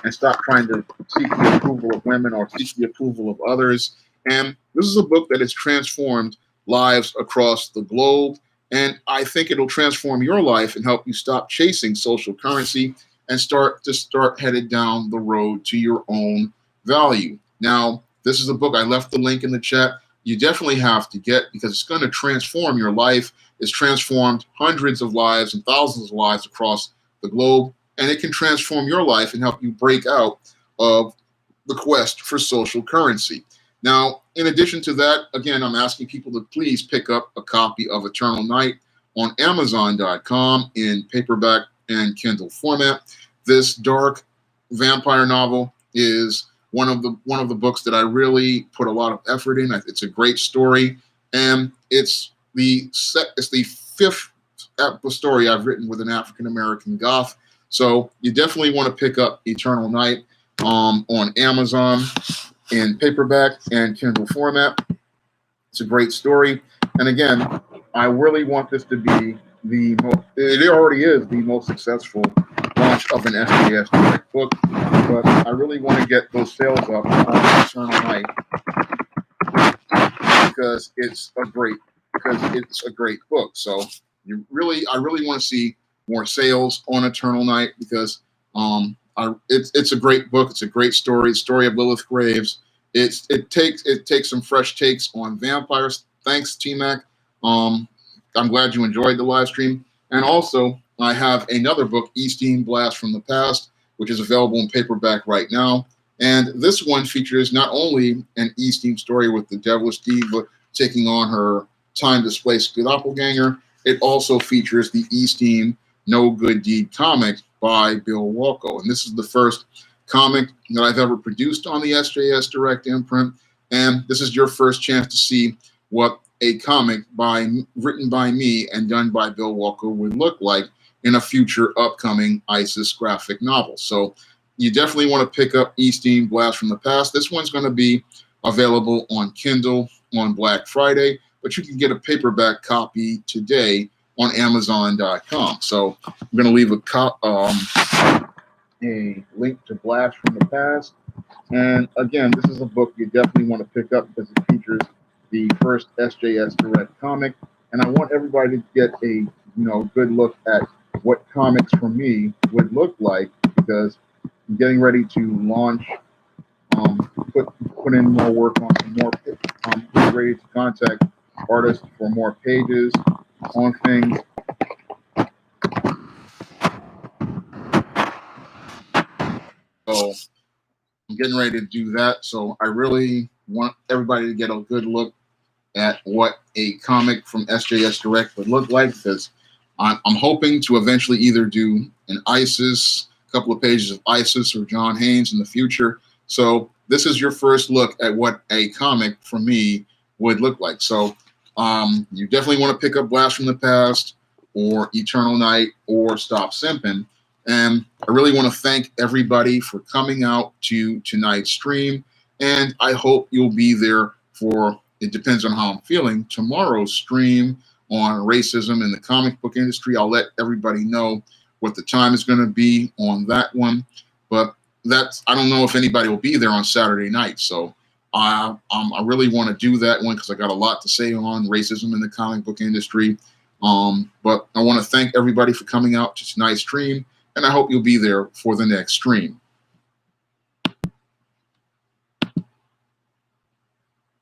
and stop trying to seek the approval of women or seek the approval of others. And this is a book that has transformed lives across the globe, and I think it'll transform your life and help you stop chasing social currency and start headed down the road to your own value. Now, this is a book, I left the link in the chat. You definitely have to get, because it's going to transform your life. It's transformed hundreds of lives and thousands of lives across the globe, and it can transform your life and help you break out of the quest for social currency. Now, in addition to that, again, I'm asking people to please pick up a copy of Eternal Night on Amazon.com in paperback and Kindle format. This dark vampire novel is one of the books that I really put a lot of effort in. It's a great story, and it's the fifth story I've written with an African American goth. So you definitely want to pick up Eternal Night on Amazon in paperback and Kindle format. It's a great story, and again, I really want this to be it already is the most successful launch of an SJS Direct book, but I really want to get those sales up on Eternal Night because it's a great book. So I really want to see more sales on Eternal Night, because it's a great book. It's a great story. The story of Lilith Graves. It takes some fresh takes on vampires. Thanks, T-Mac. I'm glad you enjoyed the live stream. And also, I have another book, Eastine Blast from the Past, which is available in paperback right now. And this one features not only an Eastine story with the Devilish Diva taking on her time-displaced doppelganger, it also features the Eastine No Good Deed comic by Bill Walko. And this is the first comic that I've ever produced on the SJS Direct imprint. And this is your first chance to see what a comic written by me and done by Bill Walko would look like in a future upcoming ISIS graphic novel. So you definitely want to pick up Eastine Blast from the Past. This one's going to be available on Kindle on Black Friday, but you can get a paperback copy today on Amazon.com. So I'm going to leave a link to Blast from the Past. And again, this is a book you definitely want to pick up because it features the first SJS Direct comic. And I want everybody to get a good look at what comics from me would look like, because I'm getting ready to launch, put in more work on some more, getting ready to contact artists for more pages on things. So I'm getting ready to do that. So I really want everybody to get a good look at what a comic from SJS Direct would look like, because I'm hoping to eventually either do an ISIS, a couple of pages of ISIS or John Haynes in the future. So this is your first look at what a comic from me would look like. So you definitely want to pick up Blast from the Past or Eternal Night or Stop Simping. And I really want to thank everybody for coming out to tonight's stream. And I hope you'll be there for, it depends on how I'm feeling, tomorrow's stream on racism in the comic book industry. I'll let everybody know what the time is going to be on that one, but I don't know if anybody will be there on Saturday night. So I really want to do that one because I got a lot to say on racism in the comic book industry. But I want to thank everybody for coming out to tonight's stream, and I hope you'll be there for the next stream.